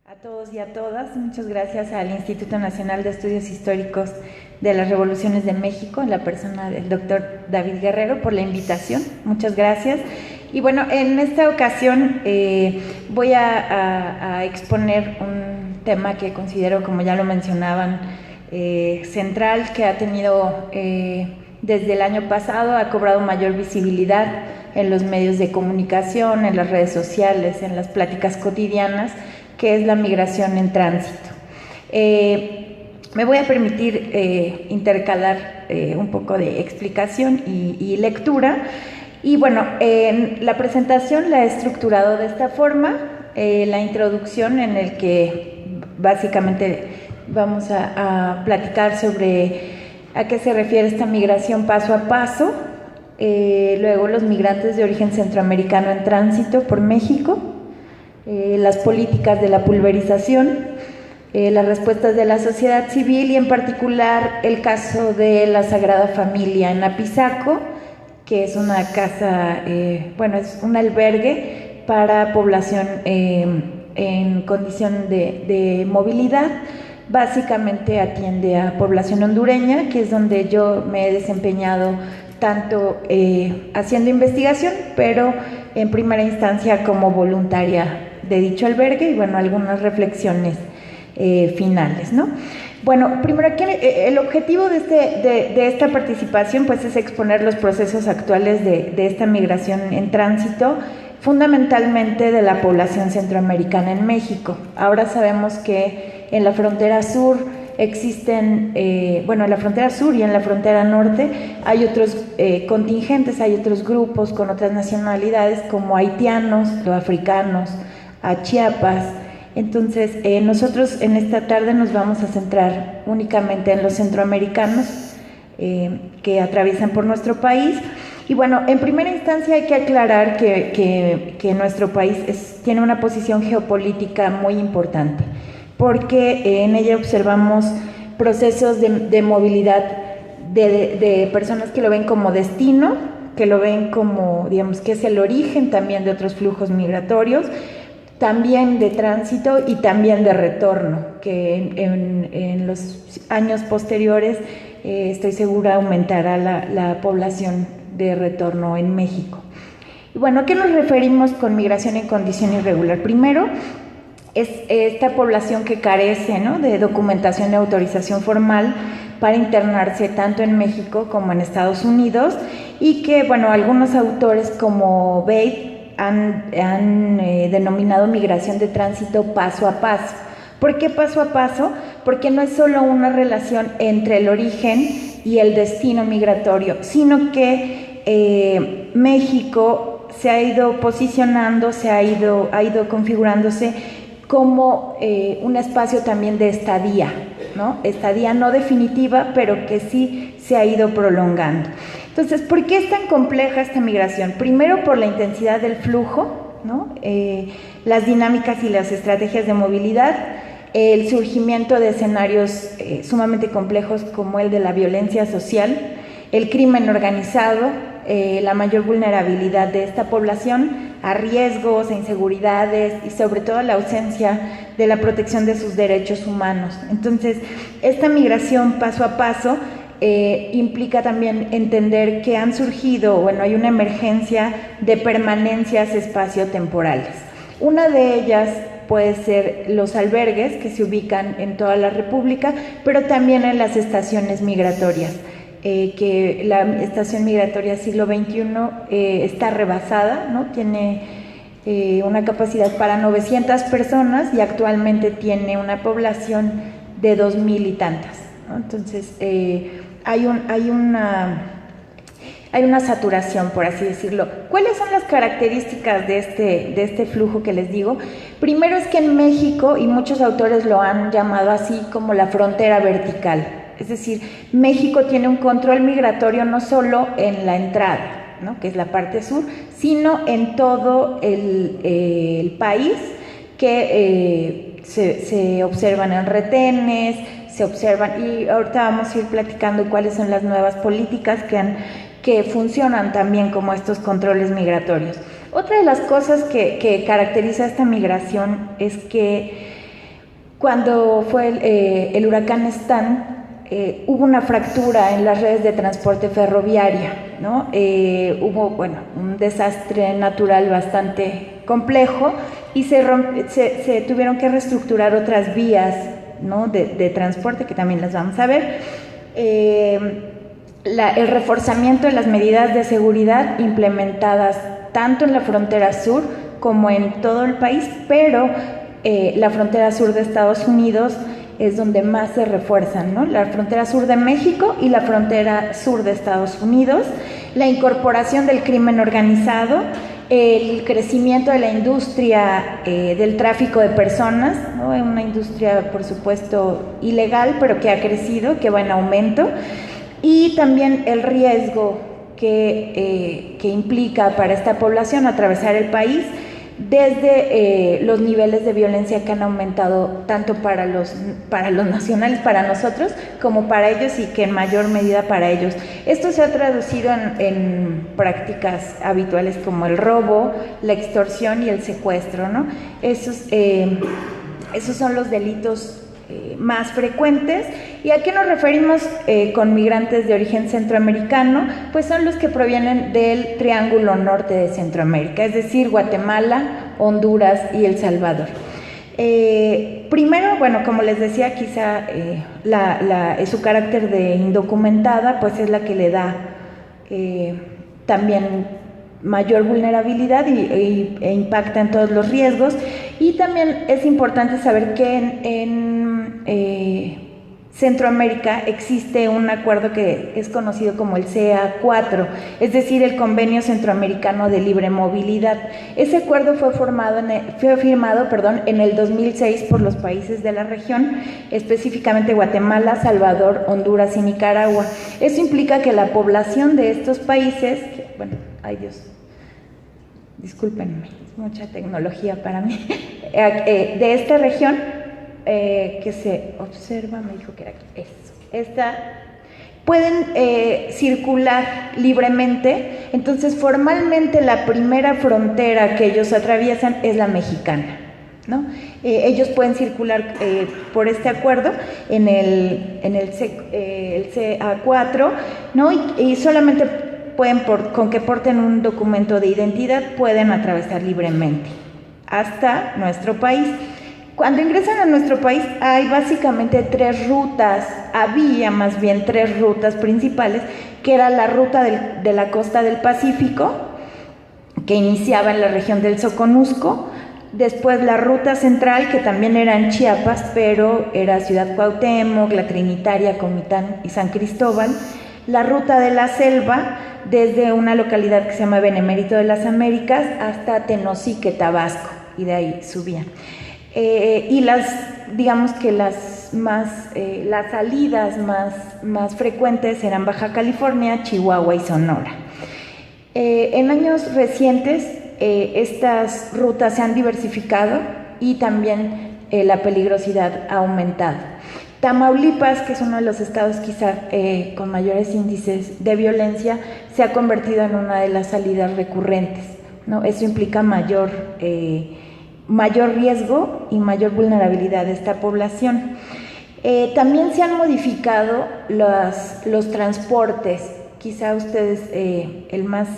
A todos y a todas, muchas gracias al Instituto Nacional de Estudios Históricos de las Revoluciones de México, en la persona del doctor David Guerrero, por la invitación. Muchas gracias. Y bueno, en esta ocasión voy a exponer un tema que considero, como ya lo mencionaban, central, que ha tenido desde el año pasado, ha cobrado mayor visibilidad en los medios de comunicación, en las redes sociales, en las pláticas cotidianas, que es la migración en tránsito. Me voy a permitir intercalar un poco de explicación y lectura. Y bueno, la presentación la he estructurado de esta forma, la introducción en el que básicamente vamos a platicar sobre a qué se refiere esta migración paso a paso, luego los migrantes de origen centroamericano en tránsito por México, las políticas de la pulverización, las respuestas de la sociedad civil y en particular el caso de la Sagrada Familia en Apizaco, que es una casa, es un albergue para población en condición de movilidad. Básicamente atiende a población hondureña, que es donde yo me he desempeñado tanto haciendo investigación, pero en primera instancia como voluntaria de dicho albergue, y bueno, algunas reflexiones finales, ¿no? Bueno, primero, el objetivo de esta participación pues es exponer los procesos actuales de esta migración en tránsito, fundamentalmente de la población centroamericana en México. Ahora sabemos que en la frontera sur existen, en la frontera sur y en la frontera norte hay otros contingentes, hay otros grupos con otras nacionalidades como haitianos, africanos, a Chiapas. Entonces, nosotros en esta tarde nos vamos a centrar únicamente en los centroamericanos que atraviesan por nuestro país. Y bueno, en primera instancia hay que aclarar que nuestro país tiene una posición geopolítica muy importante, porque en ella observamos procesos de movilidad de personas que lo ven como destino, que lo ven como, digamos, que es el origen también de otros flujos migratorios, también de tránsito y también de retorno, que en los años posteriores estoy segura aumentará la población de retorno en México. Y bueno, ¿a qué nos referimos con migración en condición irregular? Primero, es esta población que carece, ¿no?, de documentación y autorización formal para internarse tanto en México como en Estados Unidos, y que, bueno, algunos autores como Bate han denominado migración de tránsito paso a paso. ¿Por qué paso a paso? Porque no es solo una relación entre el origen y el destino migratorio, sino que México se ha ido posicionando, ha ido configurándose como un espacio también de estadía, ¿no? Estadía no definitiva, pero que sí se ha ido prolongando. Entonces, ¿por qué es tan compleja esta migración? Primero, por la intensidad del flujo, ¿no? Las dinámicas y las estrategias de movilidad, el surgimiento de escenarios sumamente complejos como el de la violencia social, el crimen organizado, la mayor vulnerabilidad de esta población a riesgos, a inseguridades y sobre todo la ausencia de la protección de sus derechos humanos. Entonces, esta migración paso a paso implica también entender que han surgido, hay una emergencia de permanencias espaciotemporales. Una de ellas puede ser los albergues que se ubican en toda la República, pero también en las estaciones migratorias, que la estación migratoria siglo XXI está rebasada, ¿no? Tiene una capacidad para 900 personas y actualmente tiene una población de 2,000 y tantas, ¿no? Entonces, hay una saturación, por así decirlo. ¿Cuáles son las características de este flujo que les digo? Primero es que en México, y muchos autores lo han llamado así, como la frontera vertical. Es decir, México tiene un control migratorio no solo en la entrada, ¿no?, que es la parte sur, sino en todo el país, que se observan en retenes, se observan, y ahorita vamos a ir platicando cuáles son las nuevas políticas que funcionan también como estos controles migratorios. Otra de las cosas que caracteriza esta migración es que cuando fue el huracán Stan, hubo una fractura en las redes de transporte ferroviaria, ¿no? Hubo, bueno, un desastre natural bastante complejo y se tuvieron que reestructurar otras vías, ¿no? de transporte, que también las vamos a ver. El reforzamiento de las medidas de seguridad implementadas tanto en la frontera sur como en todo el país, pero la frontera sur de Estados Unidos es donde más se refuerzan, ¿no? La frontera sur de México y la frontera sur de Estados Unidos, la incorporación del crimen organizado, el crecimiento de la industria del tráfico de personas, ¿no? Una industria, por supuesto, ilegal, pero que ha crecido, que va en aumento, y también el riesgo que implica para esta población atravesar el país, desde los niveles de violencia que han aumentado tanto para los nacionales, para nosotros, como para ellos, y que en mayor medida para ellos. Esto se ha traducido en prácticas habituales como el robo, la extorsión y el secuestro, ¿no? Esos son los delitos más frecuentes. ¿Y a qué nos referimos con migrantes de origen centroamericano? Pues son los que provienen del Triángulo Norte de Centroamérica, es decir, Guatemala, Honduras y El Salvador. Primero, bueno, como les decía, quizá su carácter de indocumentada pues es la que le da también mayor vulnerabilidad e impacta en todos los riesgos. Y también es importante saber que en Centroamérica existe un acuerdo que es conocido como el CA4, es decir, el Convenio Centroamericano de Libre Movilidad. Ese acuerdo fue firmado en el 2006 por los países de la región, específicamente Guatemala, Salvador, Honduras y Nicaragua. Eso implica que la población de estos países, ay Dios, discúlpenme, es mucha tecnología para mí, de esta región que se observa, me dijo que era aquí, pueden circular libremente. Entonces formalmente la primera frontera que ellos atraviesan es la mexicana, ¿no? Ellos pueden circular por este acuerdo en el CA4, ¿no? Y solamente pueden, con que porten un documento de identidad, pueden atravesar libremente hasta nuestro país. Cuando ingresan a nuestro país hay básicamente había más bien tres rutas principales, que era la ruta de la costa del Pacífico, que iniciaba en la región del Soconusco, después la ruta central, que también era en Chiapas, pero era Ciudad Cuauhtémoc, La Trinitaria, Comitán y San Cristóbal, la ruta de la selva, desde una localidad que se llama Benemérito de las Américas hasta Tenosique, Tabasco, y de ahí subían. Y las salidas más frecuentes eran Baja California, Chihuahua y Sonora. En años recientes estas rutas se han diversificado y también la peligrosidad ha aumentado. Tamaulipas, que es uno de los estados quizá con mayores índices de violencia, se ha convertido en una de las salidas recurrentes, ¿no? Eso implica mayor riesgo y mayor vulnerabilidad de esta población. También se han modificado los transportes. Quizá ustedes, el más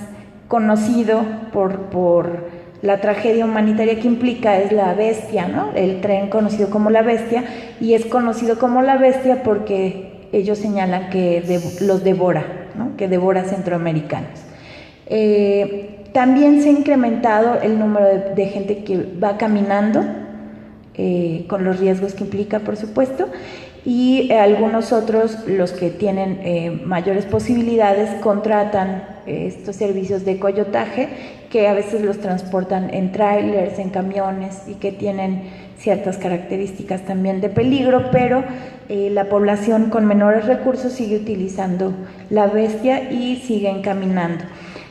conocido por la tragedia humanitaria que implica es la Bestia, ¿no? El tren conocido como la Bestia, y es conocido como la Bestia porque ellos señalan que los devora, ¿no? Que devora centroamericanos. También se ha incrementado el número de gente que va caminando, con los riesgos que implica, por supuesto, y algunos otros, los que tienen mayores posibilidades, contratan estos servicios de coyotaje, que a veces los transportan en trailers, en camiones, y que tienen ciertas características también de peligro, pero la población con menores recursos sigue utilizando la Bestia y siguen caminando.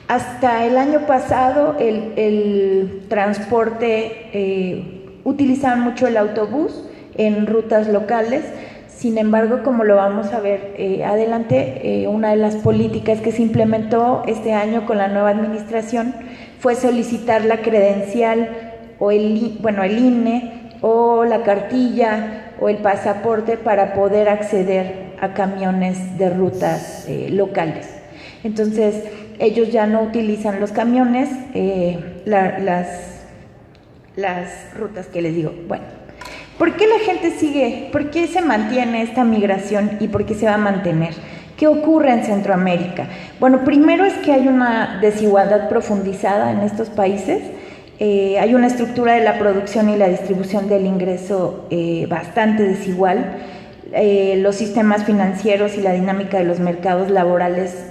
Hasta el año pasado el transporte utilizaban mucho el autobús en rutas locales. Sin embargo, como lo vamos a ver adelante, una de las políticas que se implementó este año con la nueva administración fue solicitar la credencial o el INE o la cartilla o el pasaporte para poder acceder a camiones de rutas locales. Entonces, ellos ya no utilizan los camiones, las rutas que les digo. Bueno, ¿por qué la gente sigue? ¿Por qué se mantiene esta migración y por qué se va a mantener? ¿Qué ocurre en Centroamérica? Bueno, primero es que hay una desigualdad profundizada en estos países. Hay una estructura de la producción y la distribución del ingreso bastante desigual. Los sistemas financieros y la dinámica de los mercados laborales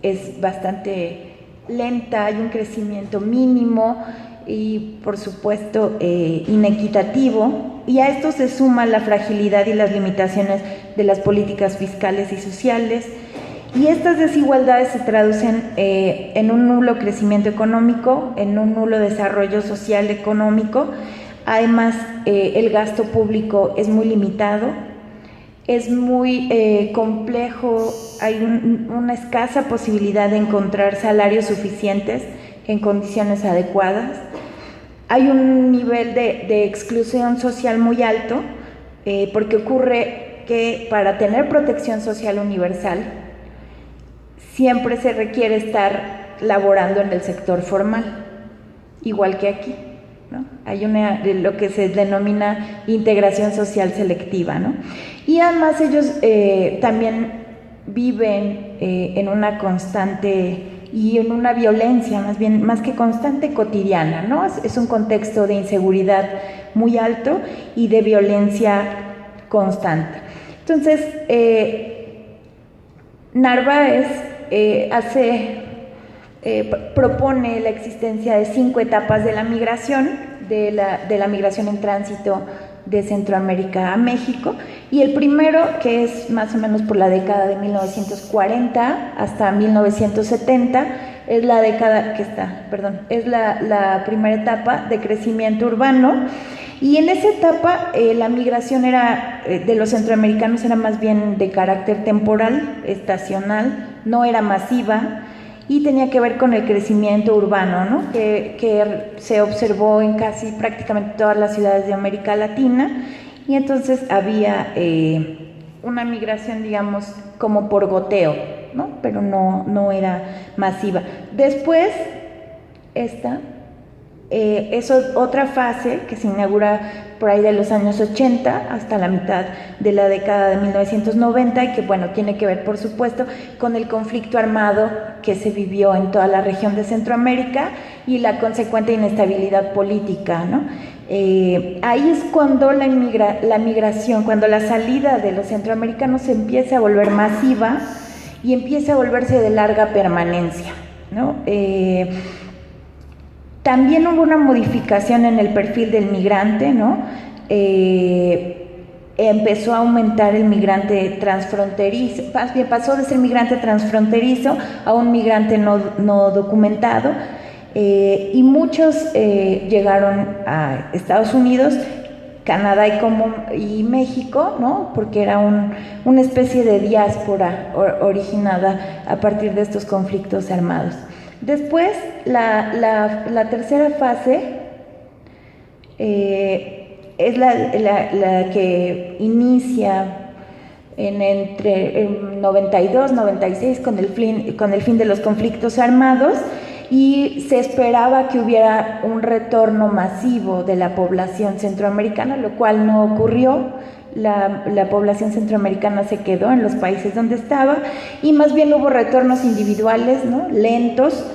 es bastante lenta, hay un crecimiento mínimo y por supuesto inequitativo, y a esto se suma la fragilidad y las limitaciones de las políticas fiscales y sociales, y estas desigualdades se traducen en un nulo crecimiento económico, en un nulo desarrollo social económico. Además, el gasto público es muy limitado, es muy complejo, hay una escasa posibilidad de encontrar salarios suficientes en condiciones adecuadas. Hay un nivel de exclusión social muy alto, porque ocurre que para tener protección social universal siempre se requiere estar laborando en el sector formal, igual que aquí, ¿no? Hay lo que se denomina integración social selectiva, ¿no? Y además ellos también viven en una constante y en una violencia, más que constante, cotidiana, ¿no? Es un contexto de inseguridad muy alto y de violencia constante. Entonces, Narváez propone la existencia de 5 etapas de la migración, de la migración en tránsito de Centroamérica a México, y el primero, que es más o menos por la década de 1940 hasta 1970, es la primera etapa de crecimiento urbano, y en esa etapa la migración de los centroamericanos era más bien de carácter temporal, estacional, no era masiva, y tenía que ver con el crecimiento urbano, ¿no? que se observó en casi prácticamente todas las ciudades de América Latina, y entonces había una migración, digamos, como por goteo, ¿no? Pero no era masiva. Después, es otra fase que se inaugura por ahí de los años 80 hasta la mitad de la década de 1990, y que, bueno, tiene que ver, por supuesto, con el conflicto armado que se vivió en toda la región de Centroamérica y la consecuente inestabilidad política, ¿no? Ahí es cuando la migración, cuando la salida de los centroamericanos se empieza a volver masiva y empieza a volverse de larga permanencia, ¿no? También hubo una modificación en el perfil del migrante, ¿no? Empezó a aumentar el migrante transfronterizo, pasó de ser migrante transfronterizo a un migrante no documentado, y muchos llegaron a Estados Unidos, Canadá y México, ¿no? Porque era una especie de diáspora originada a partir de estos conflictos armados. Después, la tercera fase es la que inicia entre 92, 96 con el fin de los conflictos armados, y se esperaba que hubiera un retorno masivo de la población centroamericana, lo cual no ocurrió. La población centroamericana se quedó en los países donde estaba, y más bien hubo retornos individuales, ¿no? Lentos,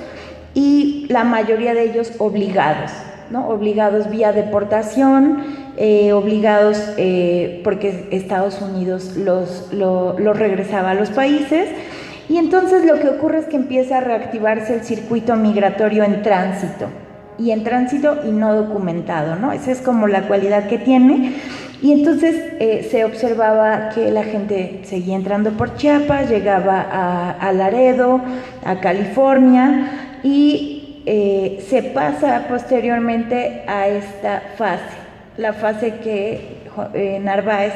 y la mayoría de ellos obligados, ¿no? Obligados vía deportación, obligados porque Estados Unidos los regresaba a los países. Y entonces lo que ocurre es que empieza a reactivarse el circuito migratorio en tránsito y no documentado, ¿no? Esa es como la cualidad que tiene. Y entonces se observaba que la gente seguía entrando por Chiapas, llegaba a Laredo, a California, y se pasa posteriormente a esta fase, la fase que Narváez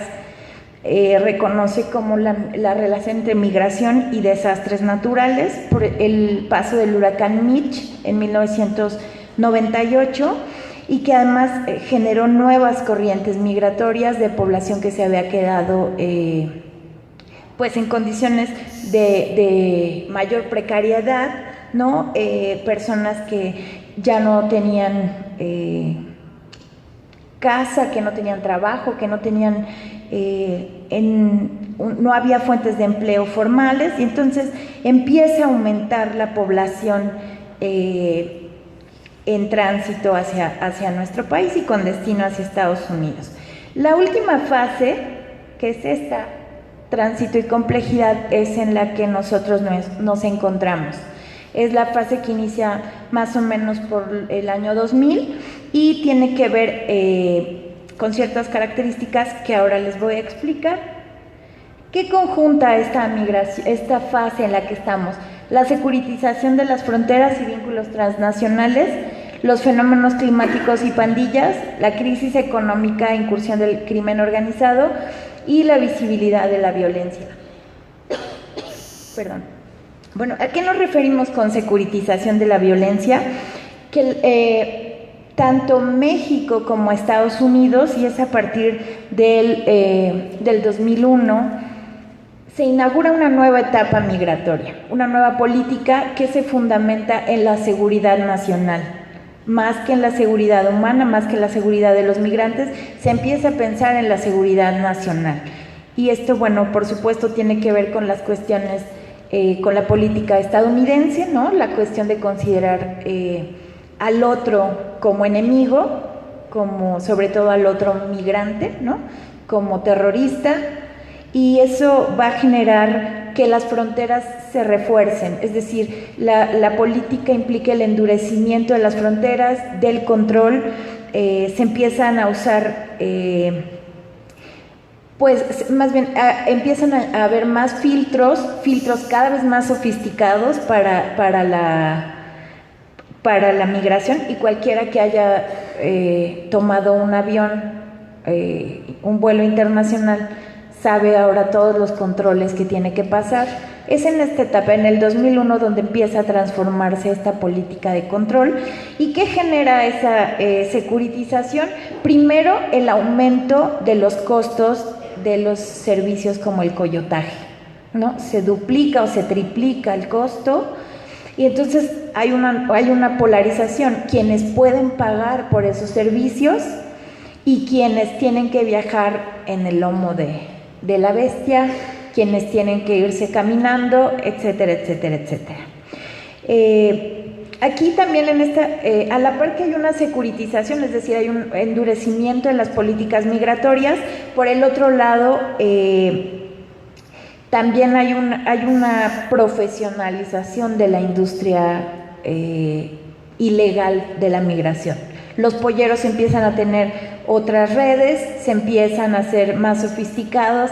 reconoce como la relación entre migración y desastres naturales, por el paso del huracán Mitch en 1998, y que además generó nuevas corrientes migratorias de población que se había quedado pues en condiciones de mayor precariedad, ¿no? Personas que ya no tenían casa, que no tenían trabajo, que no tenían no había fuentes de empleo formales, y entonces empieza a aumentar la población en tránsito hacia nuestro país y con destino hacia Estados Unidos. La última fase, que es esta, tránsito y complejidad, es en la que nosotros nos encontramos. Es la fase que inicia más o menos por el año 2000 y tiene que ver con ciertas características que ahora les voy a explicar. ¿Qué conjunta esta fase en la que estamos? La securitización de las fronteras y vínculos transnacionales, los fenómenos climáticos y pandillas, la crisis económica, incursión del crimen organizado y la visibilidad de la violencia. Perdón. Bueno, ¿a qué nos referimos con securitización de la violencia? Que tanto México como Estados Unidos, y es a partir del 2001, se inaugura una nueva etapa migratoria, una nueva política que se fundamenta en la seguridad nacional. Más que en la seguridad humana, más que en la seguridad de los migrantes, se empieza a pensar en la seguridad nacional. Y esto, bueno, por supuesto tiene que ver con las cuestiones, con la política estadounidense, ¿no? La cuestión de considerar al otro como enemigo, como sobre todo al otro migrante, ¿no? Como terrorista, y eso va a generar que las fronteras se refuercen, es decir, la política implica el endurecimiento de las fronteras, del control, se empiezan a usar, pues más bien empiezan a haber más filtros cada vez más sofisticados para la migración, y cualquiera que haya tomado un avión, un vuelo internacional, sabe ahora todos los controles que tiene que pasar. Es en esta etapa, en el 2001, donde empieza a transformarse esta política de control. ¿Y qué genera esa securitización? Primero, el aumento de los costos de los servicios como el coyotaje, ¿no? Se duplica o se triplica el costo, y entonces hay una polarización: quienes pueden pagar por esos servicios y quienes tienen que viajar en el lomo de la bestia, quienes tienen que irse caminando, etcétera, etcétera, etcétera. Aquí también a la par que hay una securitización, es decir, hay un endurecimiento en las políticas migratorias, por el otro lado también hay una profesionalización de la industria ilegal de la migración. Los polleros empiezan a tener otras redes, se empiezan a ser más sofisticados,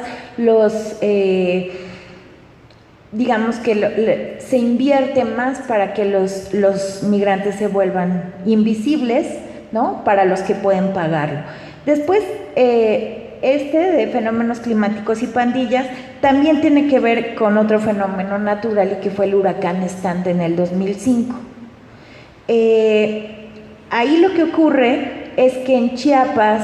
digamos que se invierte más para que los migrantes se vuelvan invisibles, ¿no? Para los que pueden pagarlo. Después, de fenómenos climáticos y pandillas también tiene que ver con otro fenómeno natural, y que fue el huracán Stan en el 2005. Ahí lo que ocurre es que en Chiapas,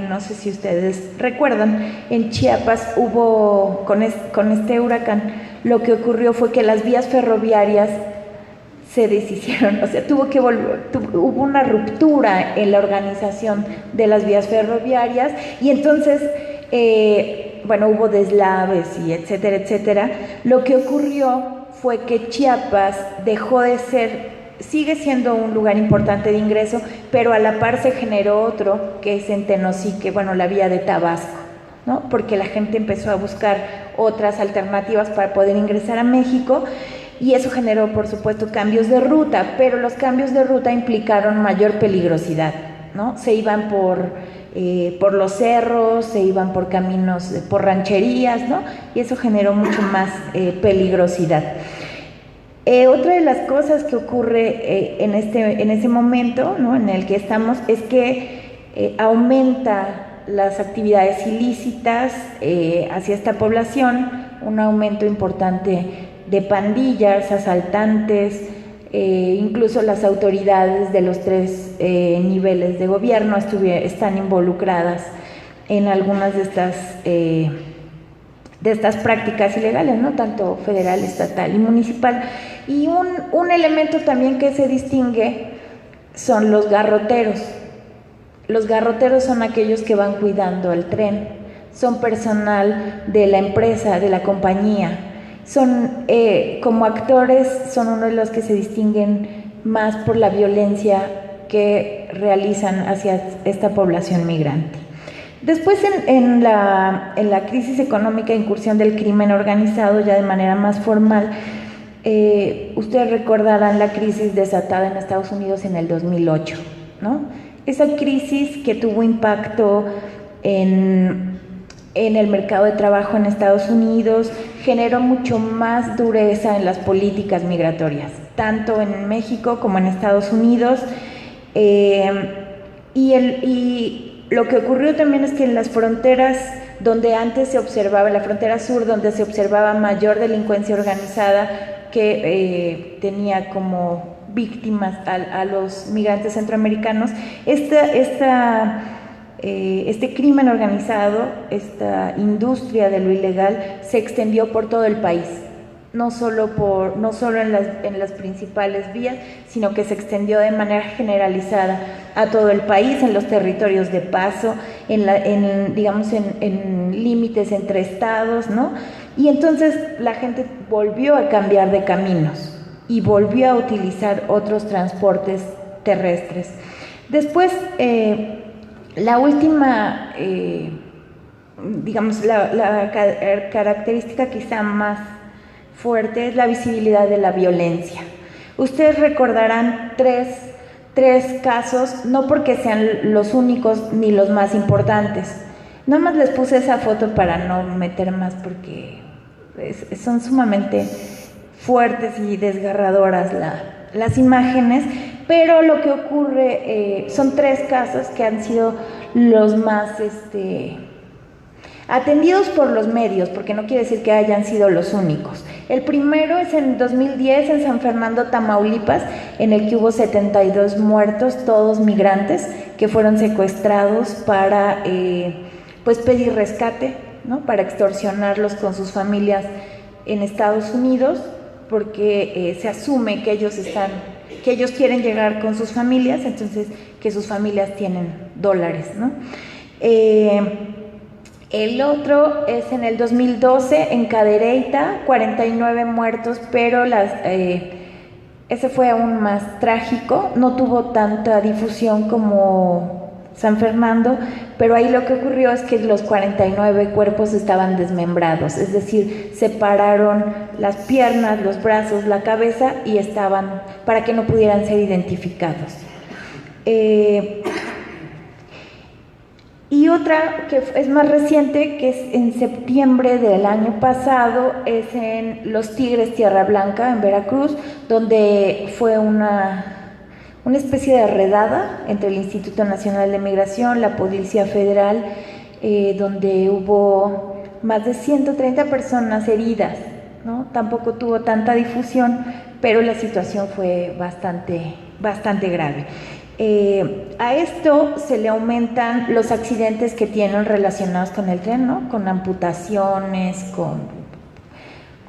no sé si ustedes recuerdan, en Chiapas hubo, con este huracán, lo que ocurrió fue que las vías ferroviarias se deshicieron, o sea, hubo una ruptura en la organización de las vías ferroviarias, y entonces, hubo deslaves y etcétera, etcétera. Lo que ocurrió fue que Chiapas dejó de ser, sigue siendo un lugar importante de ingreso, pero a la par se generó otro, que es en Tenosique, la vía de Tabasco, ¿no? Porque la gente empezó a buscar otras alternativas para poder ingresar a México, y eso generó, por supuesto, cambios de ruta, pero los cambios de ruta implicaron mayor peligrosidad, ¿no? Se iban por los cerros, se iban por caminos, por rancherías, ¿no? Y eso generó mucho más peligrosidad. Otra de las cosas que ocurre en ese momento, ¿no?, en el que estamos, es que aumenta las actividades ilícitas hacia esta población, un aumento importante de pandillas, asaltantes, incluso las autoridades de los tres niveles de gobierno están involucradas en algunas de estas prácticas ilegales, ¿no? Tanto federal, estatal y municipal. Y un elemento también que se distingue son los garroteros. Los garroteros son aquellos que van cuidando el tren, son personal de la empresa, de la compañía, son como actores, son uno de los que se distinguen más por la violencia que realizan hacia esta población migrante. Después, en la crisis económica, incursión del crimen organizado ya de manera más formal, ustedes recordarán la crisis desatada en Estados Unidos en el 2008, ¿no? Esa crisis que tuvo impacto en el mercado de trabajo en Estados Unidos generó mucho más dureza en las políticas migratorias, tanto en México como en Estados Unidos, y lo que ocurrió también es que en las fronteras donde antes se observaba, en la frontera sur, donde se observaba mayor delincuencia organizada que tenía como víctimas a los migrantes centroamericanos, este crimen organizado, esta industria de lo ilegal se extendió por todo el país, no solo en las principales vías, sino que se extendió de manera generalizada a todo el país, en los territorios de paso, digamos en límites entre estados, ¿no? Y entonces la gente volvió a cambiar de caminos y volvió a utilizar otros transportes terrestres. Después, la última, digamos, la característica quizá más fuerte es la visibilidad de la violencia. Ustedes recordarán tres casos, no porque sean los únicos ni los más importantes. Nada más les puse esa foto para no meter más porque son sumamente fuertes y desgarradoras las imágenes, pero lo que ocurre son tres casos que han sido los más atendidos por los medios, porque no quiere decir que hayan sido los únicos. El primero es en 2010 en San Fernando, Tamaulipas, en el que hubo 72 muertos, todos migrantes, que fueron secuestrados para pues pedir rescate, ¿no? Para extorsionarlos con sus familias en Estados Unidos, porque se asume que ellos quieren llegar con sus familias, entonces que sus familias tienen dólares, ¿no? El otro es en el 2012 en Cadereyta, 49 muertos, pero ese fue aún más trágico, no tuvo tanta difusión como San Fernando, pero ahí lo que ocurrió es que los 49 cuerpos estaban desmembrados, es decir, separaron las piernas, los brazos, la cabeza y estaban para que no pudieran ser identificados. Y otra que es más reciente, que es en septiembre del año pasado, es en Los Tigres, Tierra Blanca, en Veracruz, donde fue una especie de redada entre el Instituto Nacional de Migración, la Policía Federal, donde hubo más de 130 personas heridas, ¿no? Tampoco tuvo tanta difusión, pero la situación fue bastante grave. A esto se le aumentan los accidentes que tienen relacionados con el tren, ¿no? Con amputaciones,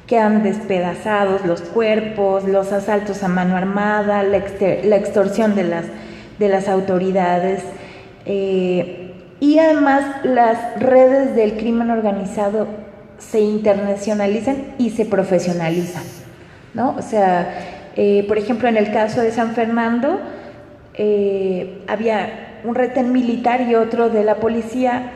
quedan despedazados los cuerpos, los asaltos a mano armada, la extorsión de las autoridades, y además las redes del crimen organizado se internacionalizan y se profesionalizan, ¿no? O sea, por ejemplo, en el caso de San Fernando, había un retén militar y otro de la policía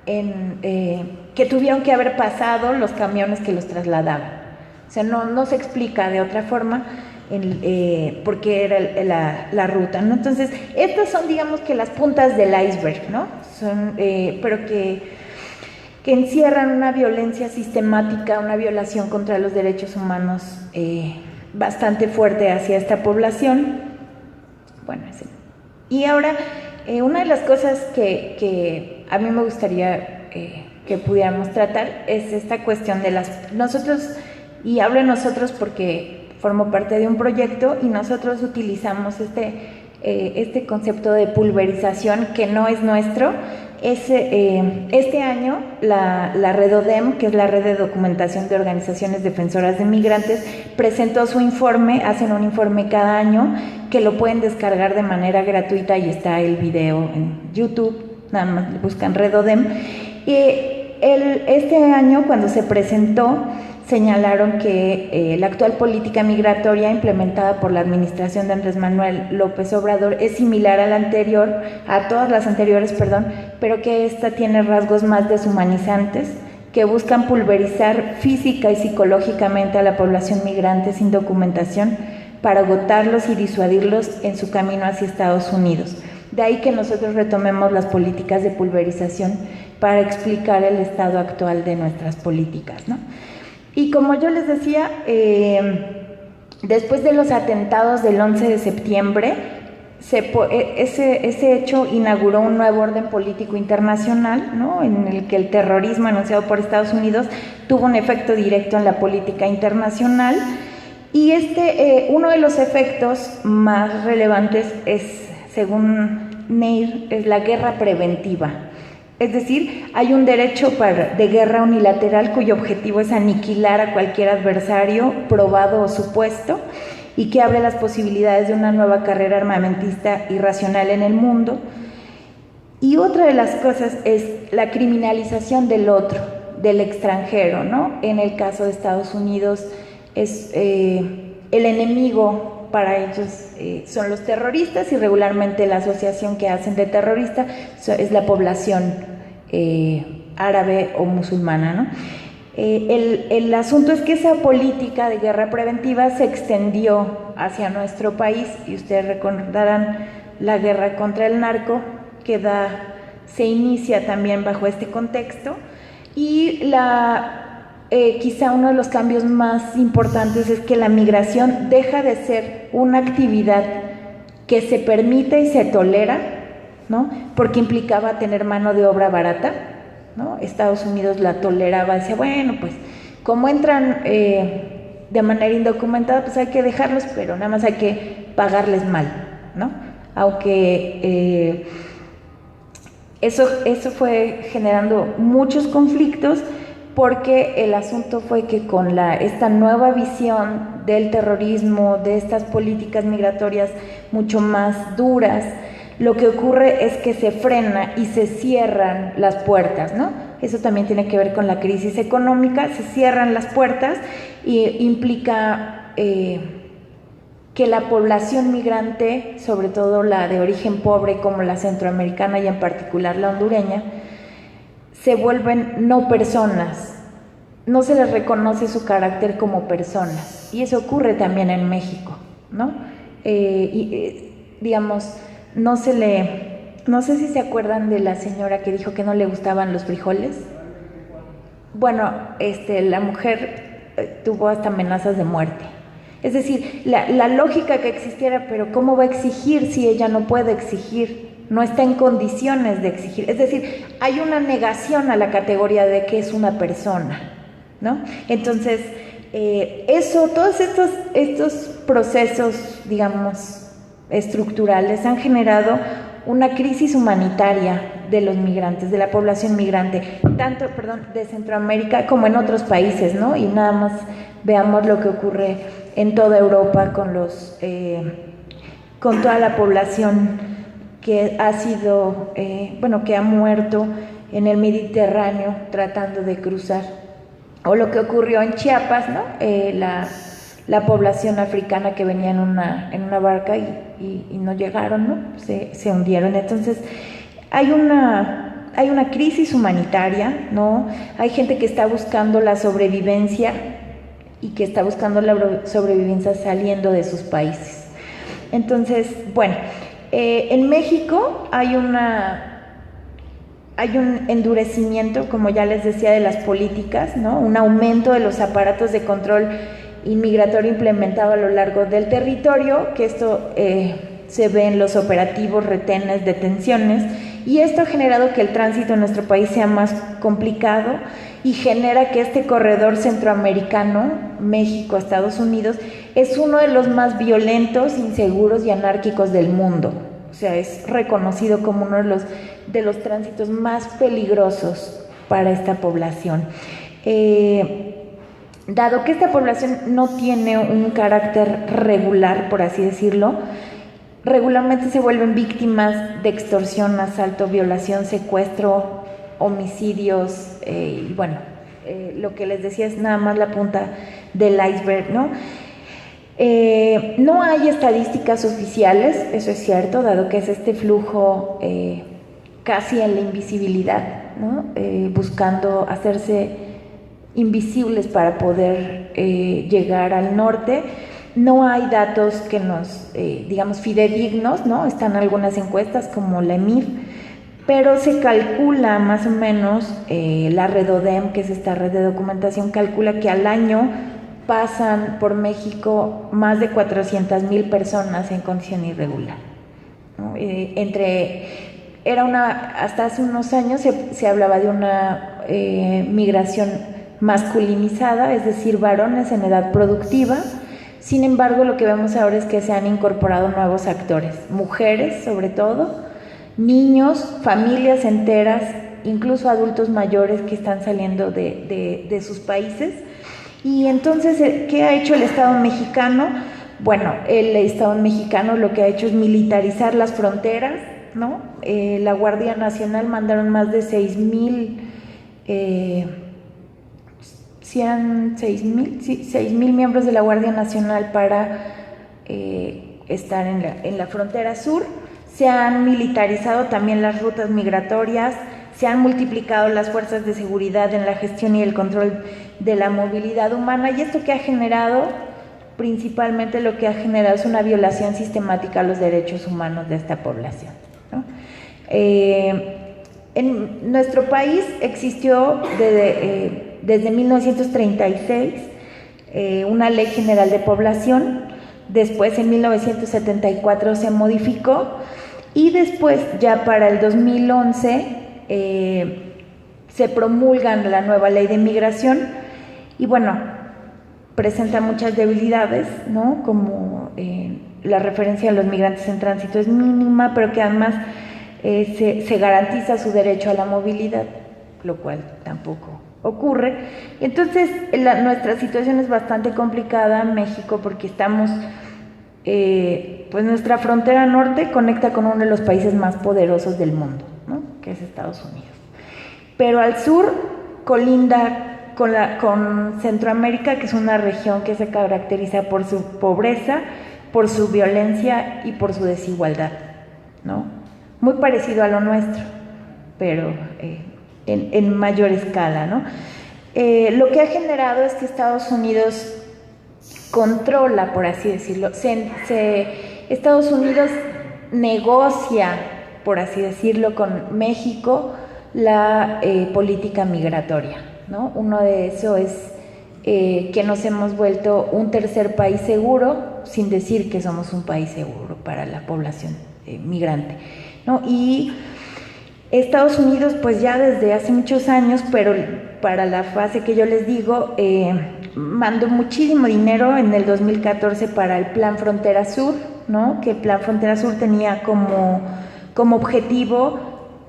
que tuvieron que haber pasado los camiones que los trasladaban. O sea, no se explica de otra forma porque era la ruta, ¿no? Entonces, estas son, digamos, que las puntas del iceberg, ¿no? Pero que encierran una violencia sistemática, una violación contra los derechos humanos bastante fuerte hacia esta población. Bueno, sí. Y ahora, una de las cosas que a mí me gustaría que pudiéramos tratar es esta cuestión de nosotros, y hablo de nosotros porque formo parte de un proyecto y nosotros utilizamos este concepto de pulverización que no es nuestro. Este año la Redodem, que es la Red de Documentación de Organizaciones Defensoras de Migrantes, presentó su informe. Hacen un informe cada año que lo pueden descargar de manera gratuita y está el video en YouTube, nada más buscan Redodem. Y este año, cuando se presentó, señalaron que la actual política migratoria implementada por la administración de Andrés Manuel López Obrador es similar a la anterior, a todas las anteriores, pero que esta tiene rasgos más deshumanizantes, que buscan pulverizar física y psicológicamente a la población migrante sin documentación para agotarlos y disuadirlos en su camino hacia Estados Unidos. De ahí que nosotros retomemos las políticas de pulverización para explicar el estado actual de nuestras políticas, ¿no? Y como yo les decía, después de los atentados del 11 de septiembre, ese hecho inauguró un nuevo orden político internacional, ¿no?, en el que el terrorismo anunciado por Estados Unidos tuvo un efecto directo en la política internacional. Y uno de los efectos más relevantes es, según Neir, es la guerra preventiva. Es decir, hay un derecho de guerra unilateral cuyo objetivo es aniquilar a cualquier adversario probado o supuesto y que abre las posibilidades de una nueva carrera armamentista irracional en el mundo. Y otra de las cosas es la criminalización del otro, del extranjero, ¿no? En el caso de Estados Unidos es el enemigo para ellos son los terroristas, y regularmente la asociación que hacen de terrorista es la población árabe o musulmana, ¿no? El asunto es que esa política de guerra preventiva se extendió hacia nuestro país, y ustedes recordarán la guerra contra el narco que se inicia también bajo este contexto. Y quizá uno de los cambios más importantes es que la migración deja de ser una actividad que se permite y se tolera, ¿no?, porque implicaba tener mano de obra barata, ¿no? Estados Unidos la toleraba, decía, bueno, pues como entran de manera indocumentada, pues hay que dejarlos, pero nada más hay que pagarles mal, ¿no? Aunque eso fue generando muchos conflictos, porque el asunto fue que con esta nueva visión del terrorismo, de estas políticas migratorias mucho más duras, lo que ocurre es que se frena y se cierran las puertas, ¿no? Eso también tiene que ver con la crisis económica, se cierran las puertas y implica que la población migrante, sobre todo la de origen pobre como la centroamericana y en particular la hondureña, se vuelven no personas, no se les reconoce su carácter como personas, y eso ocurre también en México, ¿no? Digamos, no sé si se acuerdan de la señora que dijo que no le gustaban los frijoles. Bueno, la mujer tuvo hasta amenazas de muerte. Es decir, la lógica que existiera, pero ¿cómo va a exigir si ella no puede exigir? No está en condiciones de exigir. Es decir, hay una negación a la categoría de que es una persona, ¿no? Entonces, todos estos procesos, digamos, estructurales han generado una crisis humanitaria de los migrantes, de la población migrante, tanto, de Centroamérica como en otros países, ¿no? Y nada más veamos lo que ocurre en toda Europa con toda la población que ha sido, que ha muerto en el Mediterráneo tratando de cruzar, o lo que ocurrió en Chiapas, ¿no? La población africana que venía en una barca y no llegaron, ¿no? Se hundieron. Entonces hay una crisis humanitaria, ¿no? Hay gente que está buscando la sobrevivencia y que está buscando la sobrevivencia saliendo de sus países. Entonces, bueno, en México hay un endurecimiento, como ya les decía, de las políticas, ¿no? Un aumento de los aparatos de control inmigratorio implementado a lo largo del territorio, que esto se ve en los operativos, retenes, detenciones, y esto ha generado que el tránsito en nuestro país sea más complicado y genera que este corredor centroamericano, México, Estados Unidos, es uno de los más violentos, inseguros y anárquicos del mundo. O sea, es reconocido como uno de los tránsitos más peligrosos para esta población. Dado que esta población no tiene un carácter regular, por así decirlo, regularmente se vuelven víctimas de extorsión, asalto, violación, secuestro, homicidios, y bueno, lo que les decía es nada más la punta del iceberg, ¿no? No hay estadísticas oficiales, eso es cierto, dado que es este flujo casi en la invisibilidad, ¿no? Buscando hacerse invisibles para poder llegar al norte. No hay datos que nos, digamos, fidedignos, ¿no? Están algunas encuestas como la EMIF, pero se calcula más o menos, la Redodem, que es esta red de documentación, calcula que al año pasan por México más de 400,000 personas en condición irregular, ¿no? Hasta hace unos años se hablaba de una migración masculinizada, es decir, varones en edad productiva. Sin embargo, lo que vemos ahora es que se han incorporado nuevos actores, mujeres sobre todo, niños, familias enteras, incluso adultos mayores que están saliendo de sus países. Y entonces, ¿qué ha hecho el Estado mexicano? Bueno, el Estado mexicano lo que ha hecho es militarizar las fronteras, ¿no? La Guardia Nacional mandaron más de 6,000, eran 6,000 miembros de la Guardia Nacional para estar en la frontera sur. Se han militarizado también las rutas migratorias, se han multiplicado las fuerzas de seguridad en la gestión y el control de la movilidad humana, y esto que ha generado, principalmente lo que ha generado es una violación sistemática a los derechos humanos de esta población, ¿no? En nuestro país existió desde 1936 una Ley General de Población, después en 1974 se modificó y después ya para el 2011 se promulgan la nueva Ley de Migración y bueno, presenta muchas debilidades, ¿no? Como la referencia a los migrantes en tránsito es mínima, pero que además se garantiza su derecho a la movilidad, lo cual tampoco ocurre. Entonces, nuestra situación es bastante complicada en México porque estamos, pues nuestra frontera norte conecta con uno de los países más poderosos del mundo, ¿no? Que es Estados Unidos. Pero al sur colinda con Centroamérica, que es una región que se caracteriza por su pobreza, por su violencia y por su desigualdad, ¿no? Muy parecido a lo nuestro, pero en mayor escala, ¿no? Lo que ha generado es que Estados Unidos controla, por así decirlo, Estados Unidos negocia, por así decirlo, con México la política migratoria, ¿no? Uno de eso es que nos hemos vuelto un tercer país seguro, sin decir que somos un país seguro para la población migrante, ¿no? Y Estados Unidos, pues ya desde hace muchos años, pero para la fase que yo les digo, mandó muchísimo dinero en el 2014 para el Plan Frontera Sur, ¿no? Que el Plan Frontera Sur tenía como objetivo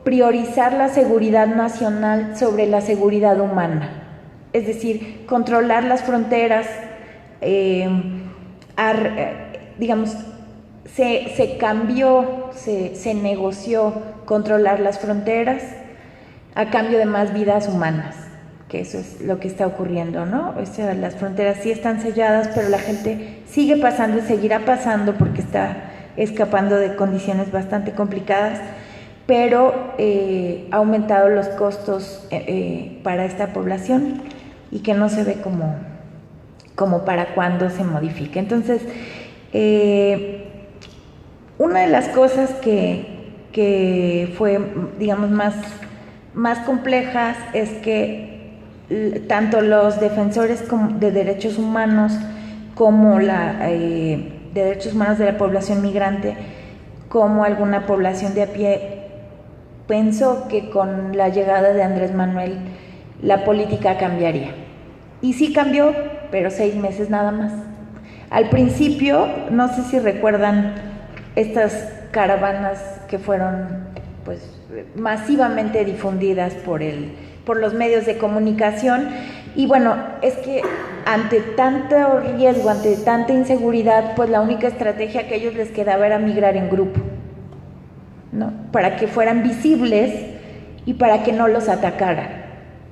priorizar la seguridad nacional sobre la seguridad humana, es decir, controlar las fronteras, digamos, se cambió, se negoció controlar las fronteras a cambio de más vidas humanas, que eso es lo que está ocurriendo, ¿no? O sea, las fronteras sí están selladas, pero la gente sigue pasando y seguirá pasando porque está escapando de condiciones bastante complicadas, pero ha aumentado los costos para esta población y que no se ve como para cuándo se modifique. Entonces, una de las cosas que fue, digamos, más complejas es que tanto los defensores de derechos humanos como de derechos humanos de la población migrante, como alguna población de a pie, pensó que con la llegada de Andrés Manuel la política cambiaría. Y sí cambió, pero 6 meses nada más. Al principio, no sé si recuerdan estas caravanas que fueron pues masivamente difundidas por los medios de comunicación, y bueno, es que ante tanto riesgo, ante tanta inseguridad, pues la única estrategia que a ellos les quedaba era migrar en grupo, ¿no? Para que fueran visibles y para que no los atacaran,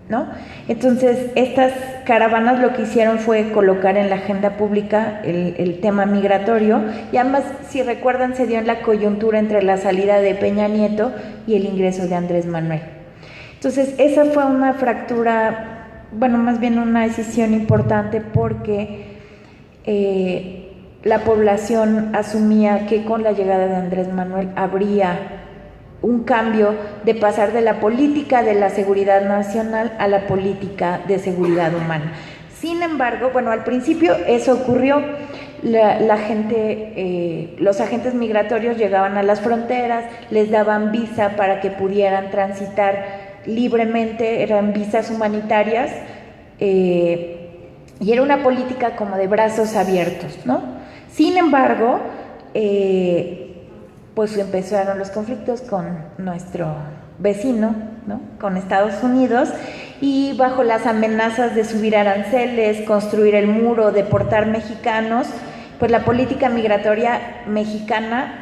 ¿no? Entonces, estas caravanas lo que hicieron fue colocar en la agenda pública el tema migratorio, y además, si recuerdan, se dio en la coyuntura entre la salida de Peña Nieto y el ingreso de Andrés Manuel. Entonces, esa fue una fractura, bueno, más bien una decisión importante, porque la población asumía que con la llegada de Andrés Manuel habría un cambio de pasar de la política de la seguridad nacional a la política de seguridad humana. Sin embargo, bueno, al principio eso ocurrió. La gente, los agentes migratorios llegaban a las fronteras, les daban visa para que pudieran transitar libremente, eran visas humanitarias, y era una política como de brazos abiertos, ¿no? Sin embargo, pues empezaron los conflictos con nuestro vecino, ¿no? Con Estados Unidos, y bajo las amenazas de subir aranceles, construir el muro, deportar mexicanos, pues la política migratoria mexicana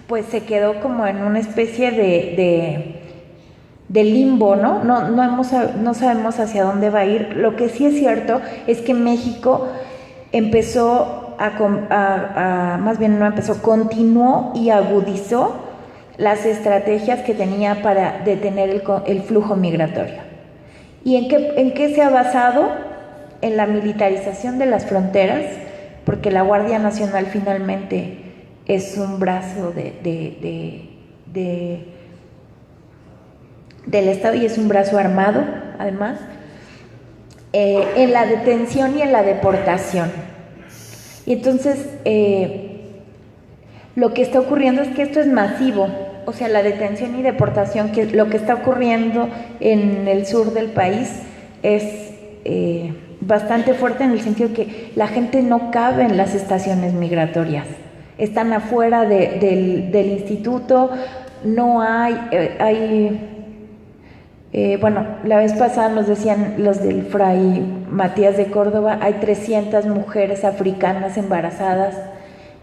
pues se quedó como en una especie de limbo, ¿no? No sabemos hacia dónde va a ir. Lo que sí es cierto es que México continuó y agudizó las estrategias que tenía para detener el flujo migratorio. ¿Y en qué se ha basado? En la militarización de las fronteras, porque la Guardia Nacional finalmente es un brazo del Estado, y es un brazo armado, además, en la detención y en la deportación. Y entonces, lo que está ocurriendo es que esto es masivo, o sea, la detención y deportación, que lo que está ocurriendo en el sur del país es bastante fuerte, en el sentido que la gente no cabe en las estaciones migratorias, están afuera del instituto, no bueno, la vez pasada nos decían los del Fray Matías de Córdoba, hay 300 mujeres africanas embarazadas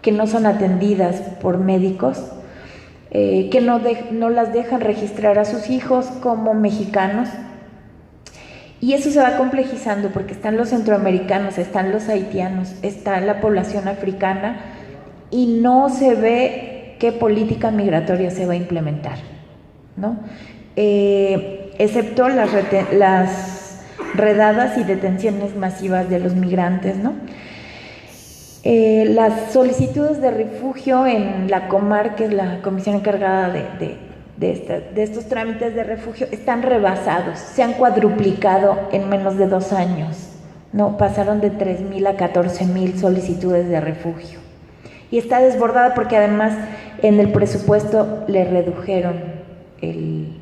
que no son atendidas por médicos, que no las dejan registrar a sus hijos como mexicanos, y eso se va complejizando porque están los centroamericanos, están los haitianos, está la población africana, y no se ve qué política migratoria se va a implementar, ¿no? Excepto las redadas y detenciones masivas de los migrantes, ¿no? Las solicitudes de refugio en la Comar, que es la comisión encargada de estos trámites de refugio, están rebasados, se han cuadruplicado en menos de 2 años, ¿no? Pasaron de 3,000 a 14,000 solicitudes de refugio, y está desbordada porque además en el presupuesto le redujeron el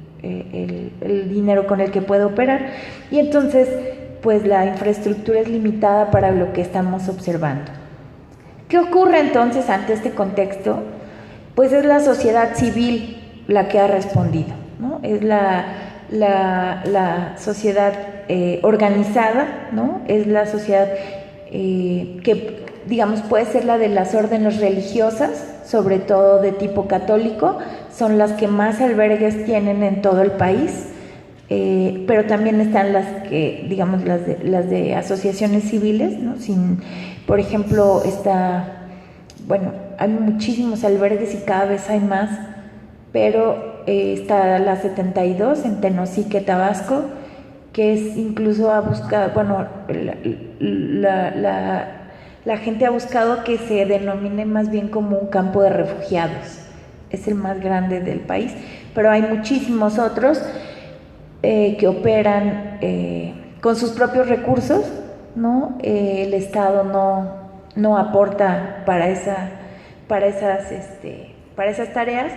dinero con el que puede operar, y entonces pues la infraestructura es limitada para lo que estamos observando. ¿Qué ocurre entonces ante este contexto? Pues es la sociedad civil la que ha respondido, ¿no? Es la sociedad organizada, ¿no? Es la sociedad que, digamos, puede ser la de las órdenes religiosas, sobre todo de tipo católico, son las que más albergues tienen en todo el país, pero también están las que, digamos, las de asociaciones civiles, ¿no? Por ejemplo, bueno, hay muchísimos albergues y cada vez hay más, pero está la 72 en Tenosique, Tabasco, que es incluso ha buscado, bueno, la gente ha buscado que se denomine más bien como un campo de refugiados. Es el más grande del país, pero hay muchísimos otros que operan con sus propios recursos, ¿no? El Estado no aporta para esas tareas.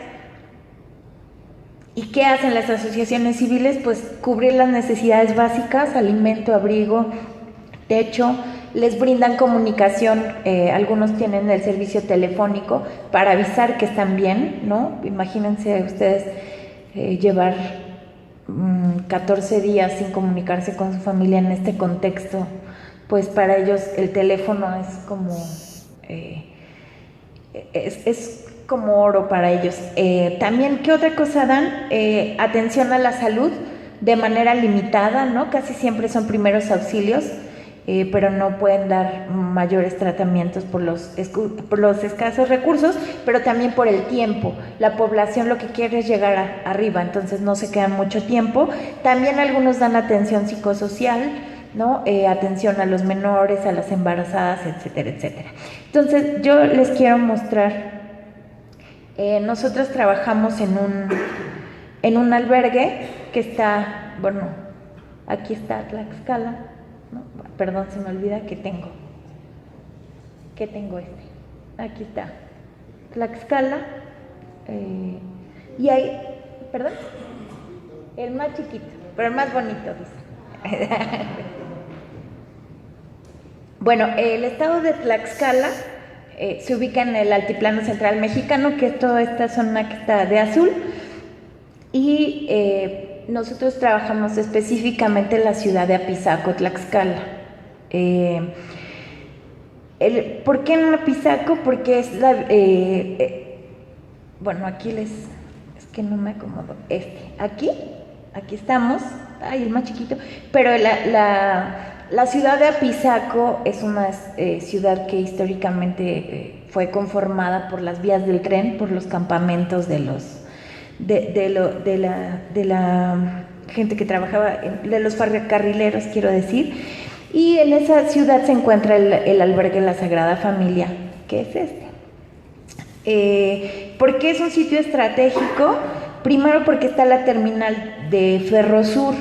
¿Y qué hacen las asociaciones civiles? Pues cubrir las necesidades básicas: alimento, abrigo, techo, les brindan comunicación, algunos tienen el servicio telefónico para avisar que están bien, ¿no? Imagínense ustedes llevar 14 días sin comunicarse con su familia en este contexto, pues para ellos el teléfono es como es como oro para ellos. También, ¿qué otra cosa dan? Atención a la salud de manera limitada, ¿no? Casi siempre son primeros auxilios, pero no pueden dar mayores tratamientos por los escasos recursos, pero también por el tiempo. La población lo que quiere es llegar arriba, entonces no se quedan mucho tiempo. También algunos dan atención psicosocial, ¿no? Atención a los menores, a las embarazadas, etcétera, etcétera. Entonces yo les quiero mostrar, nosotros trabajamos en un albergue que está, bueno, aquí está Tlaxcala, ¿no? Perdón, se me olvida que tengo aquí está Tlaxcala, y hay, perdón, el más chiquito, pero el más bonito, dice. Bueno, el estado de Tlaxcala se ubica en el altiplano central mexicano, que es toda esta zona que está de azul, y nosotros trabajamos específicamente en la ciudad de Apizaco, Tlaxcala. ¿Por qué en Apizaco? Porque es bueno, aquí es que no me acomodo, aquí estamos, ay, el más chiquito, pero la ciudad de Apizaco es una ciudad que históricamente fue conformada por las vías del tren, por los campamentos de la gente que trabajaba, de los ferrocarrileros, quiero decir, y en esa ciudad se encuentra el albergue La Sagrada Familia, que es ¿Por qué es un sitio estratégico? Primero porque está la terminal de Ferrosur,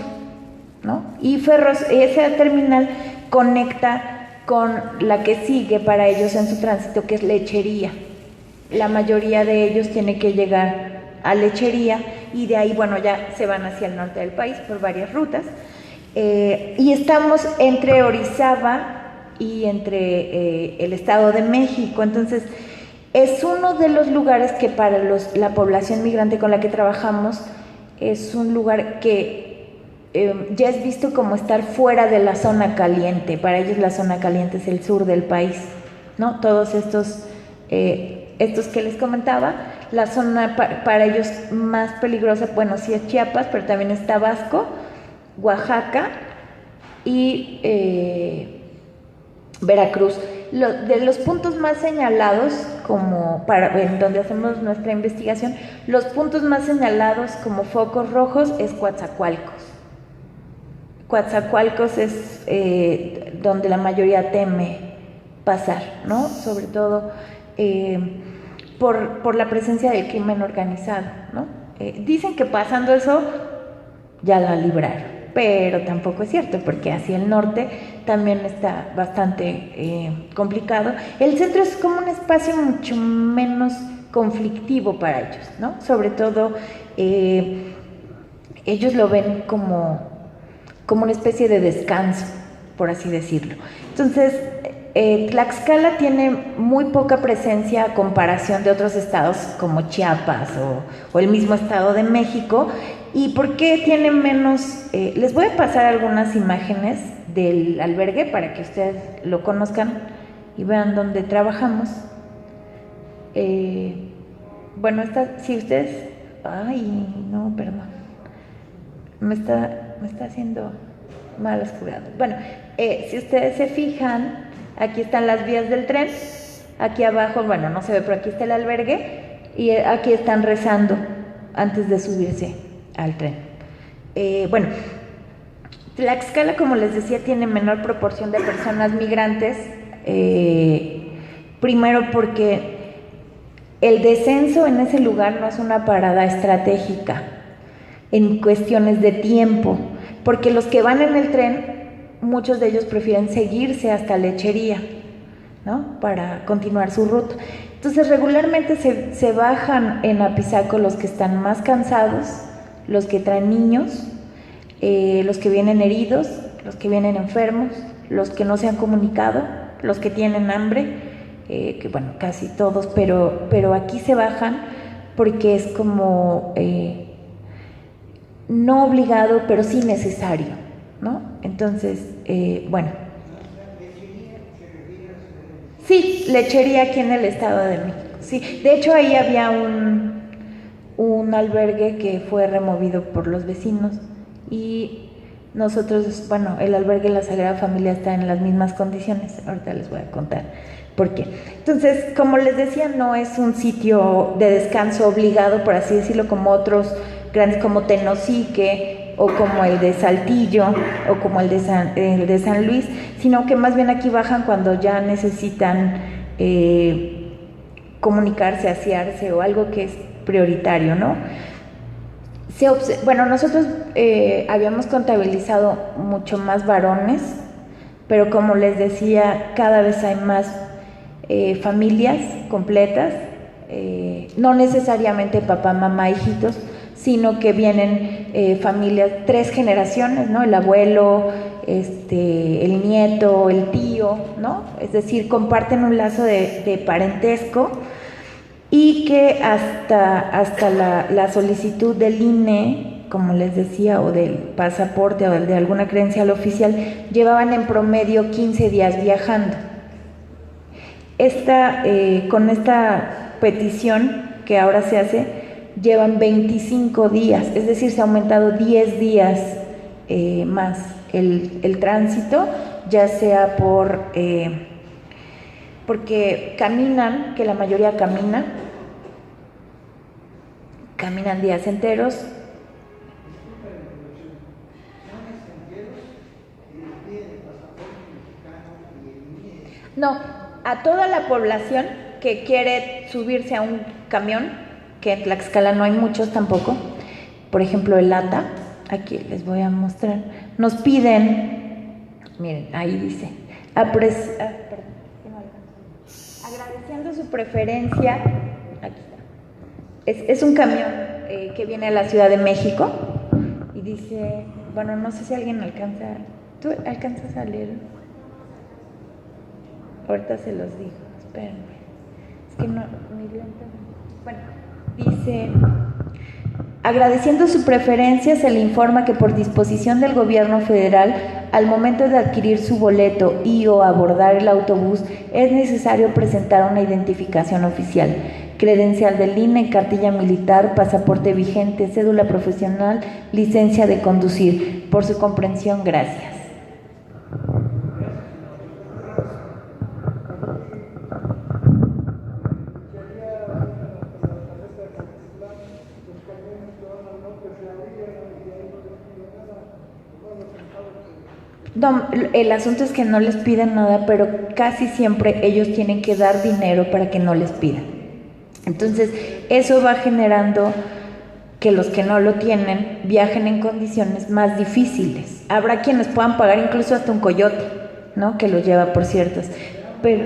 ¿no? Y esa terminal conecta con la que sigue para ellos en su tránsito, que es Lechería. La mayoría de ellos tiene que llegar a Lechería y de ahí, bueno, ya se van hacia el norte del país por varias rutas. Y estamos entre Orizaba y entre el Estado de México, entonces es uno de los lugares que para la población migrante con la que trabajamos es un lugar que ya es visto como estar fuera de la zona caliente. Para ellos la zona caliente es el sur del país, ¿no? Todos estos que les comentaba, la zona para ellos más peligrosa, bueno, sí es Chiapas, pero también es Tabasco, Oaxaca y Veracruz. De los puntos más señalados, como en donde hacemos nuestra investigación, los puntos más señalados como focos rojos es Coatzacoalcos. Coatzacoalcos es donde la mayoría teme pasar, ¿no? Sobre todo por la presencia del crimen organizado, ¿no? Dicen que pasando eso ya la libraron, pero tampoco es cierto, porque hacia el norte también está bastante complicado. El centro es como un espacio mucho menos conflictivo para ellos, ¿no? Sobre todo ellos lo ven como una especie de descanso, por así decirlo. Entonces, Tlaxcala tiene muy poca presencia a comparación de otros estados como Chiapas o el mismo Estado de México. ¿Y por qué tiene menos? Les voy a pasar algunas imágenes del albergue para que ustedes lo conozcan y vean dónde trabajamos. Bueno, si ustedes... Ay, no, perdón. Me está haciendo malas jugadas. Bueno, si ustedes se fijan, aquí están las vías del tren. Aquí abajo, bueno, no se ve, pero aquí está el albergue. Y aquí están rezando antes de subirse al tren. Bueno, Tlaxcala, como les decía, tiene menor proporción de personas migrantes, primero porque el descenso en ese lugar no es una parada estratégica en cuestiones de tiempo, porque los que van en el tren, muchos de ellos prefieren seguirse hasta Lechería, ¿no? Para continuar su ruta. Entonces regularmente se bajan en Apizaco los que están más cansados, los que traen niños, los que vienen heridos, los que vienen enfermos, los que no se han comunicado, los que tienen hambre, que bueno, casi todos, pero aquí se bajan porque es como no obligado, pero sí necesario, ¿no? Entonces, bueno. Sí, lechería aquí en el Estado de México. Sí, de hecho ahí había un albergue que fue removido por los vecinos y nosotros, bueno, el albergue de la Sagrada Familia está en las mismas condiciones. Ahorita les voy a contar por qué. Entonces, como les decía, no es un sitio de descanso obligado, por así decirlo, como otros grandes, como Tenosique o como el de Saltillo o como el de San Luis, sino que más bien aquí bajan cuando ya necesitan comunicarse, asearse o algo que es prioritario, ¿no? Bueno, nosotros habíamos contabilizado mucho más varones, pero como les decía, cada vez hay más familias completas, no necesariamente papá, mamá, hijitos, sino que vienen familias, 3 generaciones, ¿no? El abuelo, el nieto, el tío, ¿no? Es decir, comparten un lazo de parentesco y que hasta la solicitud del INE, como les decía, o del pasaporte o de alguna credencial oficial, llevaban en promedio 15 días viajando. Con esta petición que ahora se hace, llevan 25 días, es decir, se ha aumentado 10 días más el tránsito, ya sea porque caminan, que la mayoría caminan días enteros. No, a toda la población que quiere subirse a un camión, que en Tlaxcala no hay muchos tampoco, por ejemplo el ATA, aquí les voy a mostrar, nos piden, miren, ahí dice, agradeciendo su preferencia, aquí está, es un camión que viene a la Ciudad de México y dice, bueno, no sé si alguien ¿tú alcanzas a leer? Ahorita se los digo, espérenme, es que no, muy lento. Bueno, dice, agradeciendo su preferencia, se le informa que por disposición del gobierno federal, al momento de adquirir su boleto y o abordar el autobús, es necesario presentar una identificación oficial, credencial del INE, cartilla militar, pasaporte vigente, cédula profesional, licencia de conducir. Por su comprensión, gracias. No, el asunto es que no les piden nada, pero casi siempre ellos tienen que dar dinero para que no les pidan. Entonces, eso va generando que los que no lo tienen viajen en condiciones más difíciles. Habrá quienes puedan pagar incluso hasta un coyote, ¿no? Que los lleva por ciertas. Pero,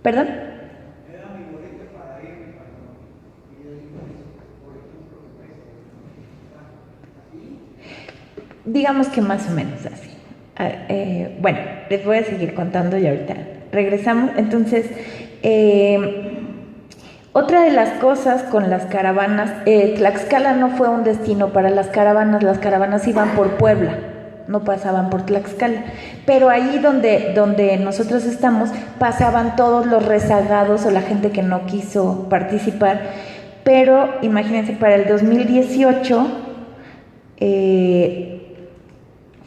¿perdón? Digamos que más o menos así. Bueno, les voy a seguir contando y ahorita regresamos. Entonces, otra de las cosas con las caravanas, Tlaxcala no fue un destino para las caravanas iban por Puebla, no pasaban por Tlaxcala, pero ahí donde nosotros estamos pasaban todos los rezagados o la gente que no quiso participar, pero imagínense, para el 2018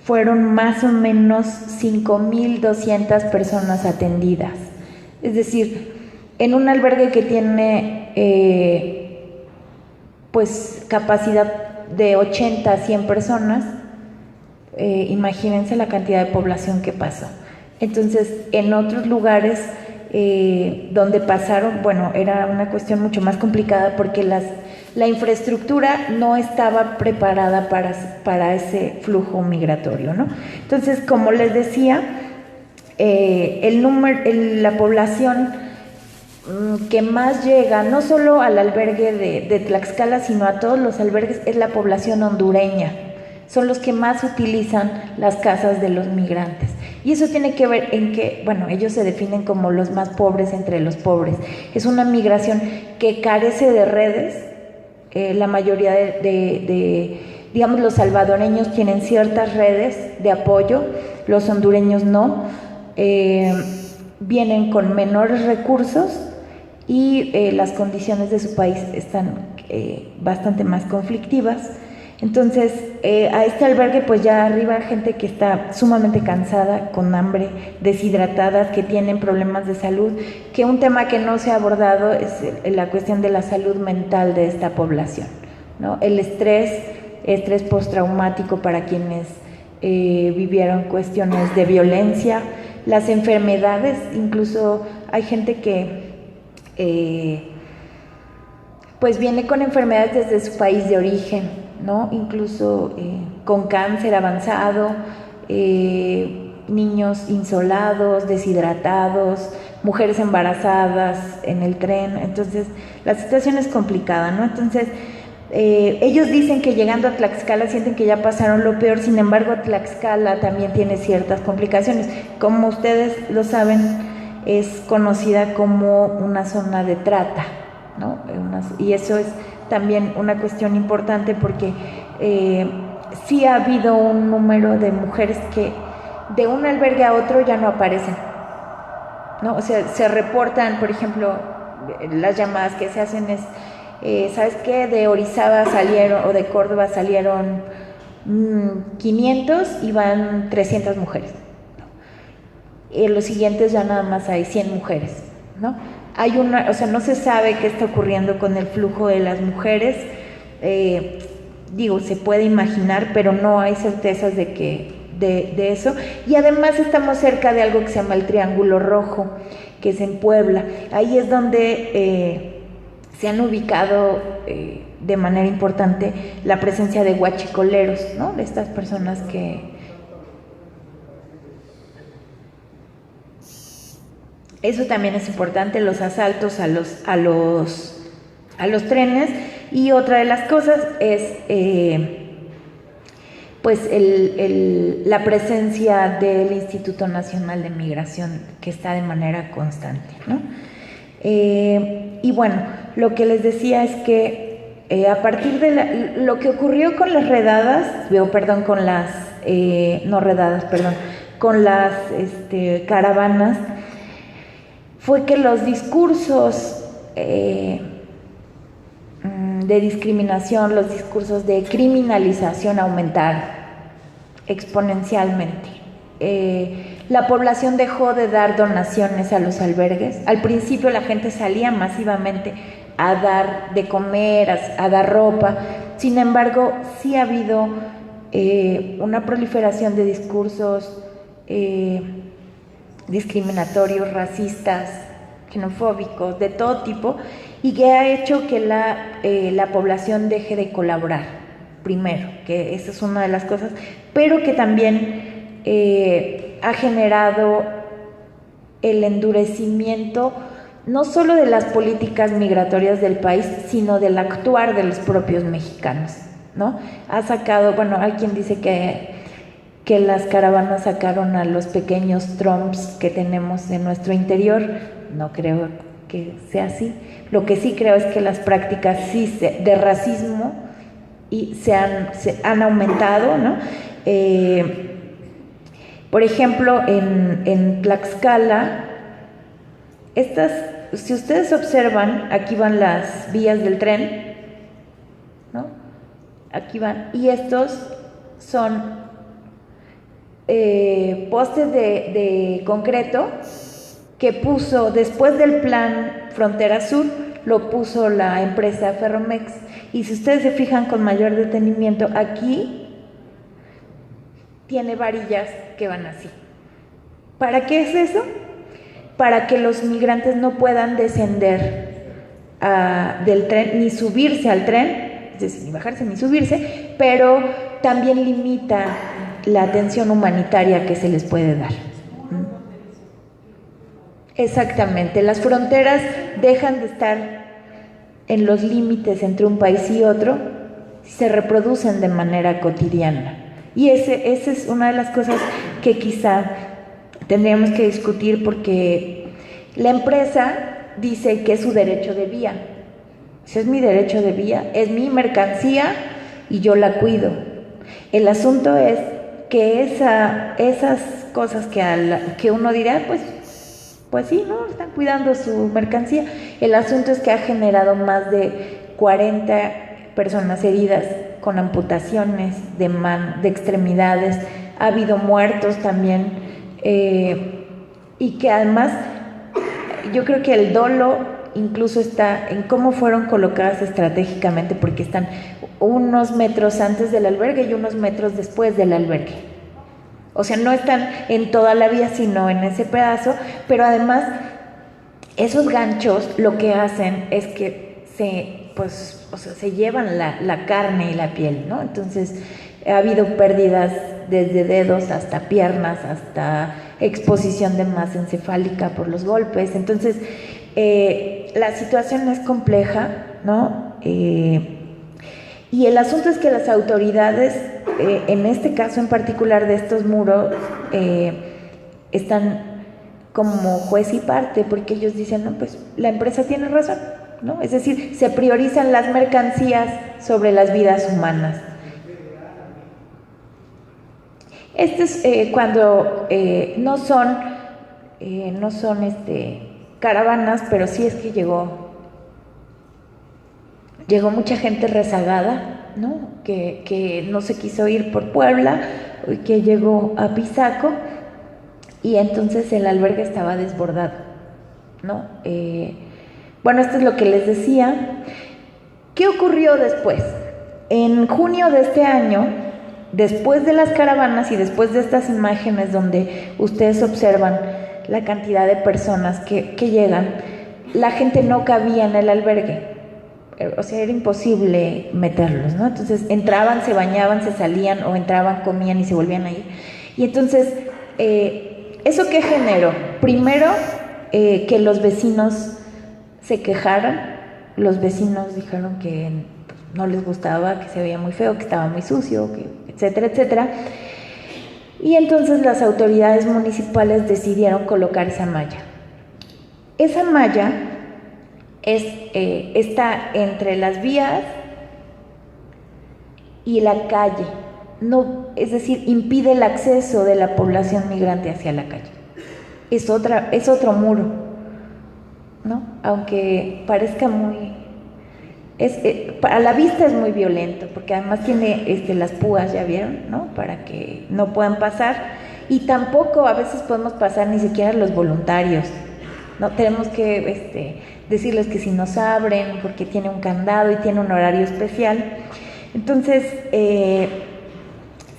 fueron más o menos 5,200 personas atendidas. Es decir, en un albergue que tiene pues capacidad de 80 a 100 personas, imagínense la cantidad de población que pasó. Entonces, en otros lugares donde pasaron, bueno, era una cuestión mucho más complicada porque la infraestructura no estaba preparada para ese flujo migratorio, ¿no? Entonces, como les decía, la población que más llega, no solo al albergue de Tlaxcala, sino a todos los albergues, es la población hondureña, son los que más utilizan las casas de los migrantes. Y eso tiene que ver en que, bueno, ellos se definen como los más pobres entre los pobres. Es una migración que carece de redes. La mayoría digamos, los salvadoreños tienen ciertas redes de apoyo, los hondureños no. Vienen con menores recursos y las condiciones de su país están bastante más conflictivas. Entonces, a este albergue pues ya arriba gente que está sumamente cansada, con hambre, deshidratadas, que tienen problemas de salud, que un tema que no se ha abordado es la cuestión de la salud mental de esta población, ¿no? El estrés postraumático para quienes vivieron cuestiones de violencia, las enfermedades, incluso hay gente que pues viene con enfermedades desde su país de origen, ¿no? Incluso con cáncer avanzado, niños insolados, deshidratados, mujeres embarazadas en el tren. Entonces la situación es complicada, ¿no? Entonces ellos dicen que llegando a Tlaxcala sienten que ya pasaron lo peor, sin embargo Tlaxcala también tiene ciertas complicaciones. Como ustedes lo saben, es conocida como una zona de trata, ¿no? Y eso es también una cuestión importante porque sí ha habido un número de mujeres que de un albergue a otro ya no aparecen, ¿no? O sea, se reportan, por ejemplo, las llamadas que se hacen es, ¿sabes qué? De Orizaba salieron, o de Córdoba salieron 500 y van 300 mujeres, ¿no? Y los siguientes ya nada más hay 100 mujeres, ¿no? O sea, no se sabe qué está ocurriendo con el flujo de las mujeres. Digo, se puede imaginar, pero no hay certezas de eso. Y además estamos cerca de algo que se llama el Triángulo Rojo, que es en Puebla. Ahí es donde se han ubicado de manera importante la presencia de huachicoleros, ¿no? De estas personas que... Eso también es importante, los asaltos a los trenes. Y otra de las cosas es pues la presencia del Instituto Nacional de Migración, que está de manera constante, ¿no? Y bueno, lo que les decía es que a partir de lo que ocurrió con las redadas, con las con las caravanas, fue que los discursos de discriminación, los discursos de criminalización aumentaron exponencialmente. La población dejó de dar donaciones a los albergues. Al principio la gente salía masivamente a dar de comer, a dar ropa. Sin embargo, sí ha habido una proliferación de discursos discriminatorios, racistas, xenofóbicos, de todo tipo, y que ha hecho que la población deje de colaborar, primero, que esa es una de las cosas, pero que también ha generado el endurecimiento no solo de las políticas migratorias del país, sino del actuar de los propios mexicanos, ¿no? Ha sacado, bueno, hay quien dice que las caravanas sacaron a los pequeños Trumps que tenemos en nuestro interior. No creo que sea así. Lo que sí creo es que las prácticas de racismo se han aumentado, ¿no? Por ejemplo, en Tlaxcala, si ustedes observan, aquí van las vías del tren, ¿no? Aquí van, y estos son postes de concreto que puso, después del plan Frontera Sur, lo puso la empresa Ferromex. Y si ustedes se fijan con mayor detenimiento, aquí tiene varillas que van así. ¿Para qué es eso? Para que los migrantes no puedan descender del tren, ni subirse al tren, es decir, ni bajarse ni subirse, pero también limita la atención humanitaria que se les puede dar. Exactamente, las fronteras dejan de estar en los límites entre un país y otro se reproducen de manera cotidiana. Y esa es una de las cosas que quizá tendríamos que discutir, porque la empresa dice que es su derecho de vía. Si es mi derecho de vía, es mi mercancía y yo la cuido. El asunto es que esas cosas que uno dirá, pues sí, ¿no? Están cuidando su mercancía. El asunto es que ha generado más de 40 personas heridas con amputaciones de extremidades. Ha habido muertos también, y que además yo creo que el dolo incluso está en cómo fueron colocadas estratégicamente, porque están unos metros antes del albergue y unos metros después del albergue. O sea, no están en toda la vía, sino en ese pedazo, pero además esos ganchos lo que hacen es que se llevan la carne y la piel, ¿no? Entonces ha habido pérdidas desde dedos hasta piernas, hasta exposición de masa encefálica por los golpes. Entonces la situación es compleja, ¿no? Y el asunto es que las autoridades, en este caso en particular de estos muros, están como juez y parte, porque ellos dicen, no, pues la empresa tiene razón, ¿no? Es decir, se priorizan las mercancías sobre las vidas humanas. Este es cuando no son caravanas, pero sí es que llegó mucha gente rezagada, ¿no? Que no se quiso ir por Puebla, que llegó a Pisaco, y entonces el albergue estaba desbordado, ¿no? Bueno, esto es lo que les decía. ¿Qué ocurrió después? En junio de este año, después de las caravanas y después de estas imágenes donde ustedes observan la cantidad de personas que llegan, la gente no cabía en el albergue. O sea, era imposible meterlos, ¿no? Entonces entraban, se bañaban, se salían, o entraban, comían y se volvían a ir. Y entonces, ¿eso qué generó? Primero, que los vecinos se quejaran. Los vecinos dijeron que no les gustaba, que se veía muy feo, que estaba muy sucio, etcétera, etcétera. Y entonces las autoridades municipales decidieron colocar esa malla. Esa malla está entre las vías y la calle, no, es decir, impide el acceso de la población migrante hacia la calle. Es otro muro, ¿no? Aunque parezca para la vista es muy violento, porque además tiene las púas, ya vieron, ¿no? Para que no puedan pasar, y tampoco a veces podemos pasar ni siquiera los voluntarios, ¿no? Tenemos que decirles que si nos abren, porque tiene un candado y tiene un horario especial. Entonces,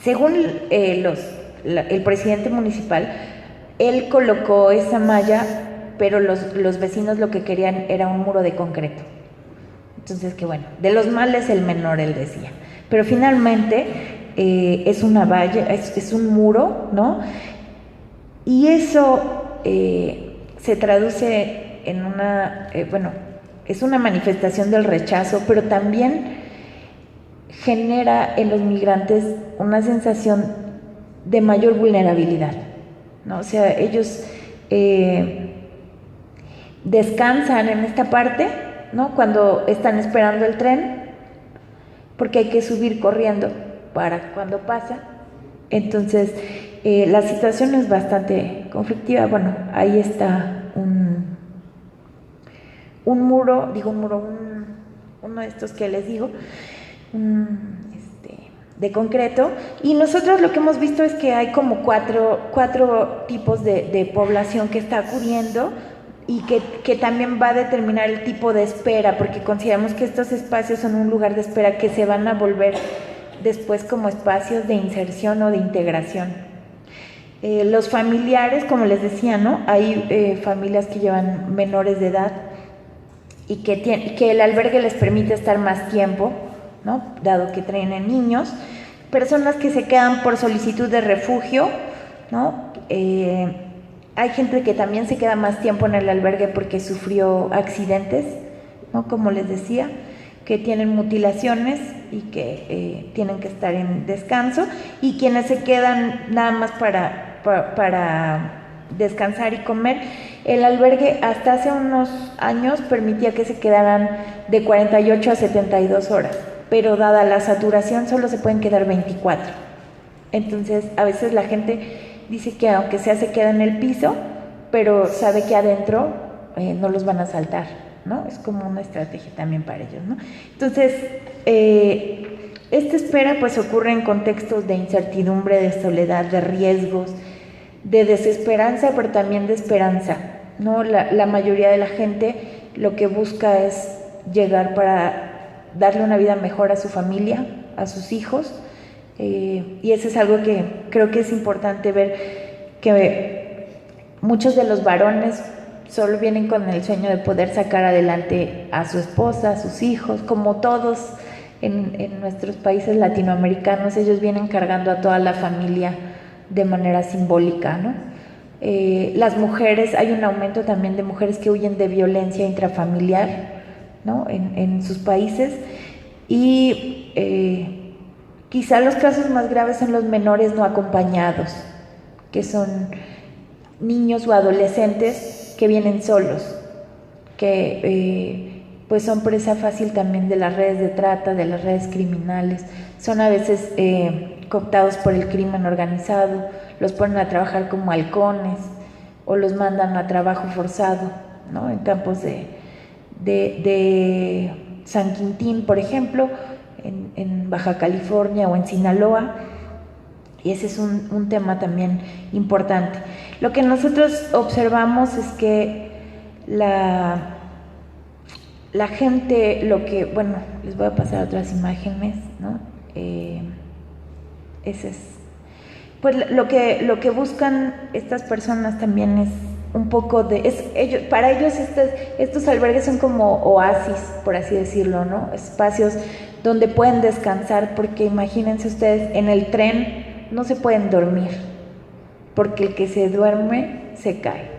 según el presidente municipal, él colocó esa malla, pero los vecinos lo que querían era un muro de concreto. Entonces, que bueno, de los males el menor, él decía. Pero finalmente es una valla, es un muro, ¿no? Y eso se traduce en es una manifestación del rechazo, pero también genera en los migrantes una sensación de mayor vulnerabilidad, ¿no? O sea, ellos descansan en esta parte, ¿no? Cuando están esperando el tren, porque hay que subir corriendo para cuando pasa. Entonces, la situación es bastante conflictiva. Bueno, ahí está uno de estos que les digo, de concreto, y nosotros lo que hemos visto es que hay como cuatro tipos de población que está acudiendo, y que también va a determinar el tipo de espera, porque consideramos que estos espacios son un lugar de espera que se van a volver después como espacios de inserción o de integración. Los familiares, como les decía, ¿no? Hay familias que llevan menores de edad y que el albergue les permite estar más tiempo, ¿no? Dado que traen niños. Personas que se quedan por solicitud de refugio, ¿no? Hay gente que también se queda más tiempo en el albergue porque sufrió accidentes, ¿no? Como les decía. que tienen mutilaciones y que tienen que estar en descanso, y quienes se quedan nada más para descansar y comer. El albergue hasta hace unos años permitía que se quedaran de 48 a 72 horas, pero dada la saturación solo se pueden quedar 24. Entonces a veces la gente dice que aunque sea se queda en el piso, pero sabe que adentro no los van a asaltar, ¿no? Es como una estrategia también para ellos, ¿no? Entonces, esta espera pues ocurre en contextos de incertidumbre, de soledad, de riesgos, de desesperanza, pero también de esperanza, ¿no? La mayoría de la gente lo que busca es llegar para darle una vida mejor a su familia, a sus hijos, y eso es algo que creo que es importante ver, que muchos de los varones solo vienen con el sueño de poder sacar adelante a su esposa, a sus hijos, como todos en nuestros países latinoamericanos, ellos vienen cargando a toda la familia de manera simbólica, ¿no? Las mujeres, hay un aumento también de mujeres que huyen de violencia intrafamiliar, ¿no? En sus países, y quizá los casos más graves son los menores no acompañados, que son niños o adolescentes que vienen solos, que pues son presa fácil también de las redes de trata, de las redes criminales, son a veces cooptados por el crimen organizado, los ponen a trabajar como halcones o los mandan a trabajo forzado, ¿no? En campos de San Quintín, por ejemplo, en Baja California o en Sinaloa, y ese es un tema también importante. Lo que nosotros observamos es que la gente, bueno, les voy a pasar otras imágenes, ¿no? Ese es, pues lo que buscan estas personas también es un poco de, para ellos estos albergues son como oasis, por así decirlo, ¿no? Espacios donde pueden descansar, porque imagínense ustedes, en el tren no se pueden dormir, porque el que se duerme se cae.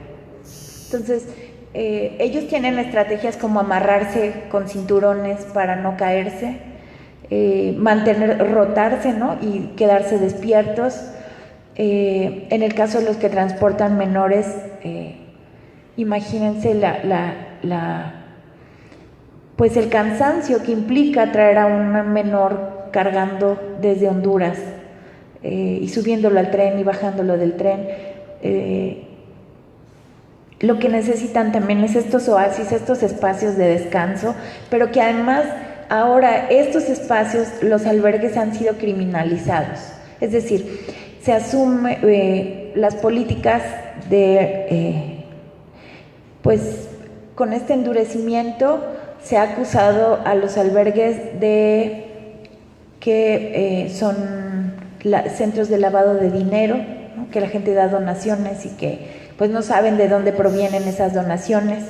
Entonces, ellos tienen estrategias como amarrarse con cinturones para no caerse, rotarse, ¿no? Y quedarse despiertos. En el caso de los que transportan menores, imagínense pues el cansancio que implica traer a un menor cargando desde Honduras y subiéndolo al tren y bajándolo del tren. Lo que necesitan también es estos oasis, estos espacios de descanso, pero que además ahora estos espacios, los albergues han sido criminalizados. Es decir, se asume las políticas pues con este endurecimiento se ha acusado a los albergues de que son centros de lavado de dinero, ¿no? Que la gente da donaciones y que pues no saben de dónde provienen esas donaciones.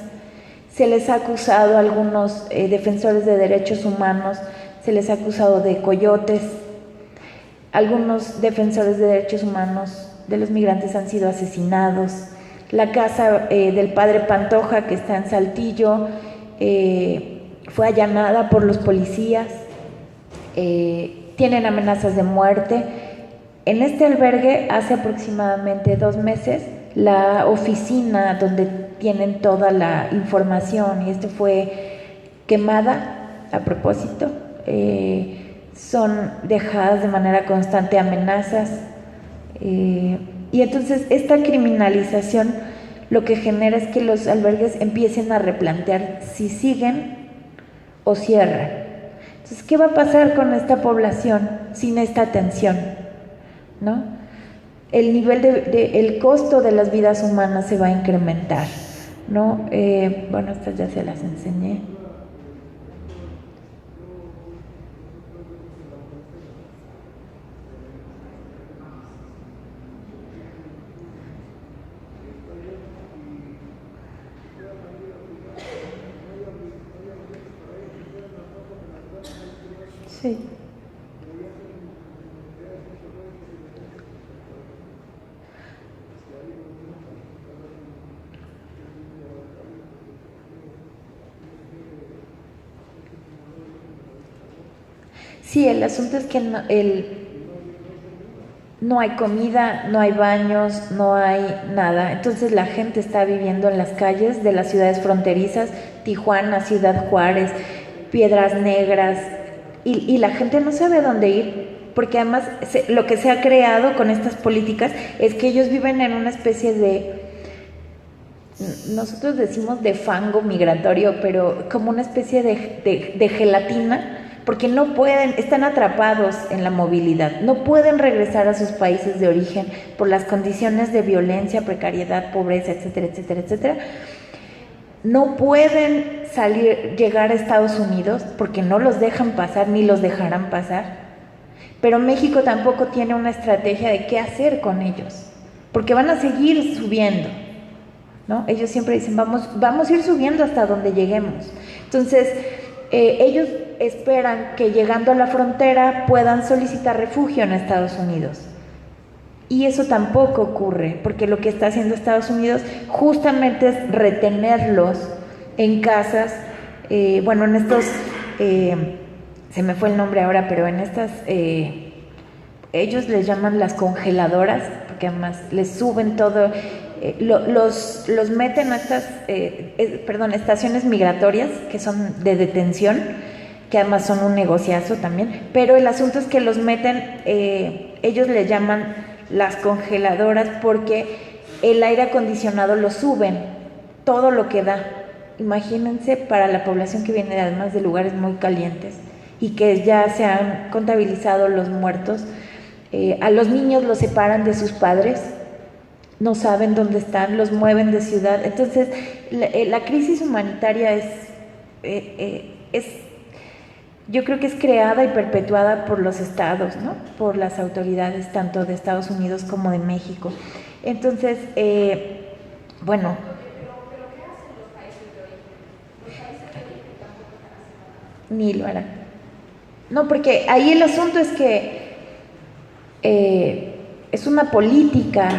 Se les ha acusado a algunos defensores de derechos humanos, se les ha acusado de coyotes. Algunos defensores de derechos humanos de los migrantes han sido asesinados. La casa del padre Pantoja, que está en Saltillo, fue allanada por los policías. Tienen amenazas de muerte. En este albergue, hace aproximadamente 2 meses, la oficina donde tienen toda la información, y esto fue quemada a propósito, son dejadas de manera constante amenazas, y entonces esta criminalización lo que genera es que los albergues empiecen a replantear si siguen o cierran. Entonces, ¿qué va a pasar con esta población sin esta atención? ¿No? El nivel el costo de las vidas humanas se va a incrementar, ¿no? Bueno, estas ya se las enseñé. Sí. Sí, el asunto es que no hay comida, no hay baños, no hay nada. Entonces la gente está viviendo en las calles de las ciudades fronterizas, Tijuana, Ciudad Juárez, Piedras Negras, y la gente no sabe dónde ir, porque además lo que se ha creado con estas políticas es que ellos viven en una especie de, nosotros decimos de fango migratorio, pero como una especie de gelatina, porque no pueden, están atrapados en la movilidad, no pueden regresar a sus países de origen por las condiciones de violencia, precariedad, pobreza, etcétera, etcétera, etcétera. No pueden llegar a Estados Unidos porque no los dejan pasar ni los dejarán pasar. Pero México tampoco tiene una estrategia de qué hacer con ellos, porque van a seguir subiendo, ¿no? Ellos siempre dicen, vamos a ir subiendo hasta donde lleguemos. Entonces, ellos esperan que llegando a la frontera puedan solicitar refugio en Estados Unidos. Y eso tampoco ocurre, porque lo que está haciendo Estados Unidos justamente es retenerlos en casas, bueno, en estos, se me fue el nombre ahora, pero en estas, ellos les llaman las congeladoras, porque además les suben todo, los meten a estas, estaciones migratorias, que son de detención, que además son un negociazo también, pero el asunto es que los meten, ellos les llaman las congeladoras porque el aire acondicionado lo suben, todo lo que da. Imagínense para la población que viene además de lugares muy calientes y que ya se han contabilizado los muertos. A los niños los separan de sus padres, no saben dónde están, los mueven de ciudad. Entonces la crisis humanitaria es yo creo que es creada y perpetuada por los estados, ¿no? Por las autoridades tanto de Estados Unidos como de México. Entonces, bueno. Ni lo harán. No, porque ahí el asunto es que es una política,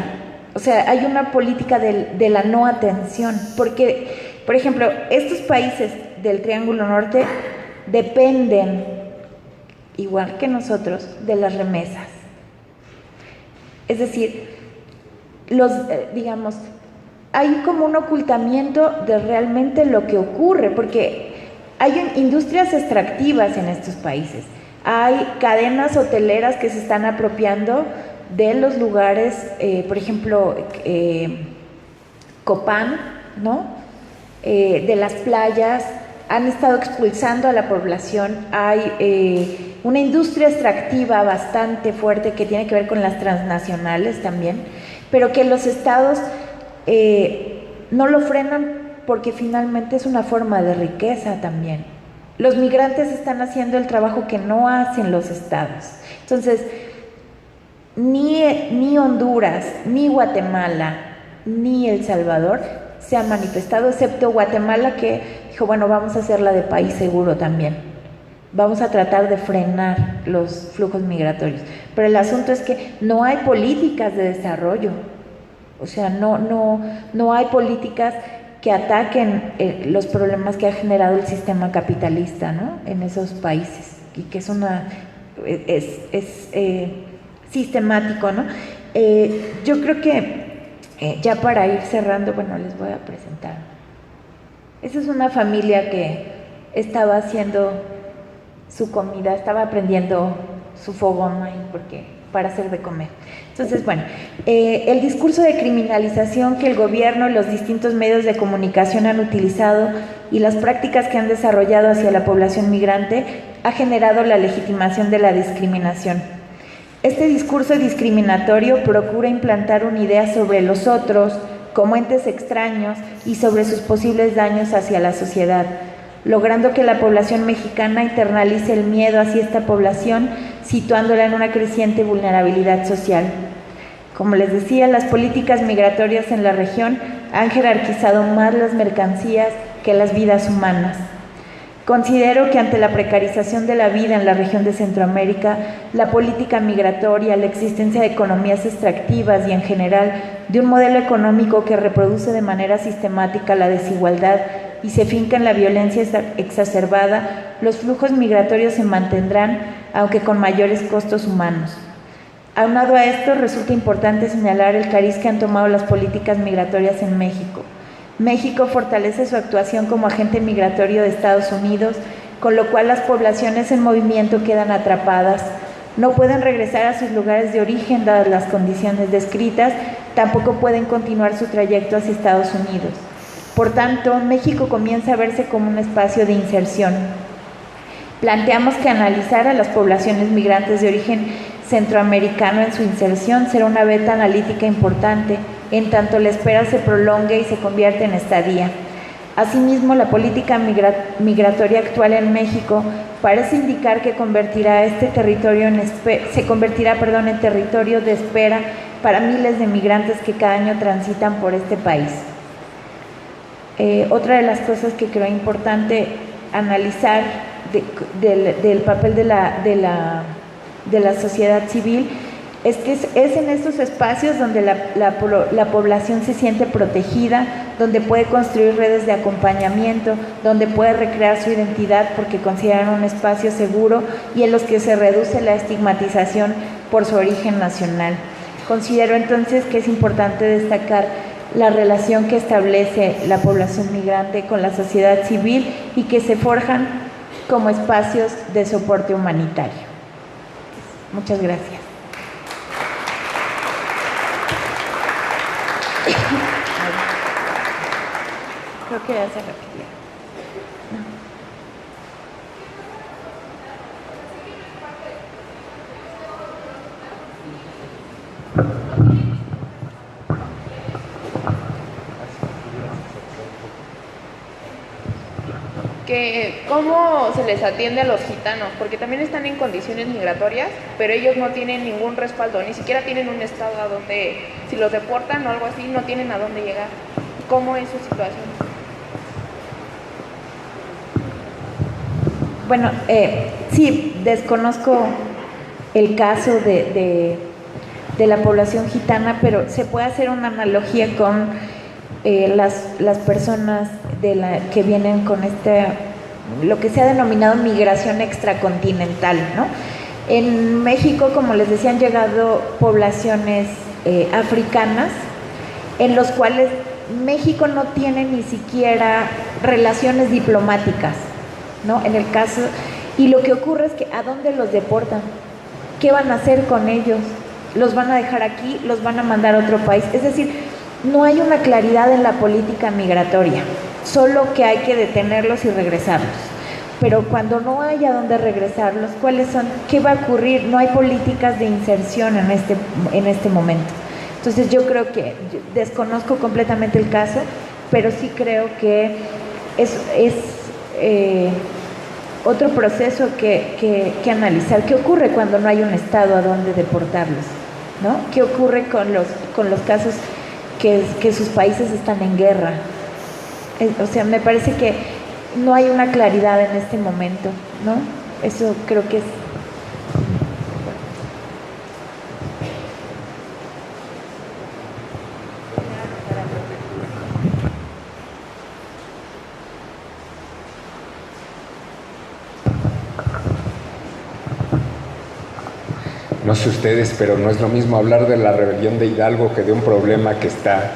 o sea, hay una política de la no atención, porque, por ejemplo, estos países del Triángulo Norte dependen, igual que nosotros, de las remesas. Es decir, digamos, hay como un ocultamiento de realmente lo que ocurre, porque hay industrias extractivas en estos países, hay cadenas hoteleras que se están apropiando de los lugares, por ejemplo, Copán, ¿no? De las playas. Han estado expulsando a la población, hay una industria extractiva bastante fuerte que tiene que ver con las transnacionales también, pero que los estados no lo frenan porque finalmente es una forma de riqueza también. Los migrantes están haciendo el trabajo que no hacen los estados. Entonces, ni Honduras, ni Guatemala, ni El Salvador se han manifestado, excepto Guatemala, que dijo, bueno, vamos a hacerla de país seguro también. Vamos a tratar de frenar los flujos migratorios. Pero el asunto es que no hay políticas de desarrollo. O sea, no hay políticas que ataquen los problemas que ha generado el sistema capitalista, ¿no? En esos países. Y que es sistemático, ¿no? Yo creo que ya para ir cerrando, bueno, les voy a presentar. Esa es una familia que estaba haciendo su comida, estaba aprendiendo su fogón ahí para hacer de comer. Entonces, bueno, el discurso de criminalización que el gobierno y los distintos medios de comunicación han utilizado y las prácticas que han desarrollado hacia la población migrante ha generado la legitimación de la discriminación. Este discurso discriminatorio procura implantar una idea sobre los otros como entes extraños y sobre sus posibles daños hacia la sociedad, logrando que la población mexicana internalice el miedo hacia esta población, situándola en una creciente vulnerabilidad social. Como les decía, las políticas migratorias en la región han jerarquizado más las mercancías que las vidas humanas. Considero que ante la precarización de la vida en la región de Centroamérica, la política migratoria, la existencia de economías extractivas y en general de un modelo económico que reproduce de manera sistemática la desigualdad y se finca en la violencia exacerbada, los flujos migratorios se mantendrán, aunque con mayores costos humanos. Aunado a esto, resulta importante señalar el cariz que han tomado las políticas migratorias en México. México fortalece su actuación como agente migratorio de Estados Unidos, con lo cual las poblaciones en movimiento quedan atrapadas, no pueden regresar a sus lugares de origen dadas las condiciones descritas, tampoco pueden continuar su trayecto hacia Estados Unidos. Por tanto, México comienza a verse como un espacio de inserción. Planteamos que analizar a las poblaciones migrantes de origen centroamericano en su inserción será una beta analítica importante, en tanto la espera se prolongue y se convierte en estadía. Asimismo, la política migratoria actual en México parece indicar que se convertirá en territorio de espera para miles de migrantes que cada año transitan por este país. Otra de las cosas que creo importante analizar del papel de la sociedad civil es que es en estos espacios donde la población se siente protegida, donde puede construir redes de acompañamiento, donde puede recrear su identidad porque consideran un espacio seguro y en los que se reduce la estigmatización por su origen nacional. Considero entonces que es importante destacar la relación que establece la población migrante con la sociedad civil y que se forjan como espacios de soporte humanitario. Muchas gracias. Creo que ya se repitió. ¿Cómo se les atiende a los gitanos? Porque también están en condiciones migratorias, pero ellos no tienen ningún respaldo, ni siquiera tienen un estado a donde, si los deportan o algo así, no tienen a dónde llegar. ¿Cómo es su situación? Bueno, sí, desconozco el caso de la población gitana, pero se puede hacer una analogía con las personas que vienen con lo que se ha denominado migración extracontinental, ¿no? En México, como les decía, han llegado poblaciones africanas en los cuales México no tiene ni siquiera relaciones diplomáticas, ¿no? En el caso, y lo que ocurre es que ¿a dónde los deportan? ¿Qué van a hacer con ellos? ¿Los van a dejar aquí? ¿Los van a mandar a otro país? Es decir, no hay una claridad en la política migratoria, solo que hay que detenerlos y regresarlos. Pero cuando no hay a dónde regresarlos, ¿cuáles son? ¿Qué va a ocurrir? No hay políticas de inserción en este momento. Entonces yo creo que, desconozco completamente el caso, pero sí creo que es otro proceso que analizar. ¿Qué ocurre cuando no hay un Estado a donde deportarlos? ¿No? ¿Qué ocurre con los casos que sus países están en guerra? O sea, me parece que no hay una claridad en este momento, ¿no? Eso creo que es... No sé ustedes, pero no es lo mismo hablar de la rebelión de Hidalgo que de un problema que está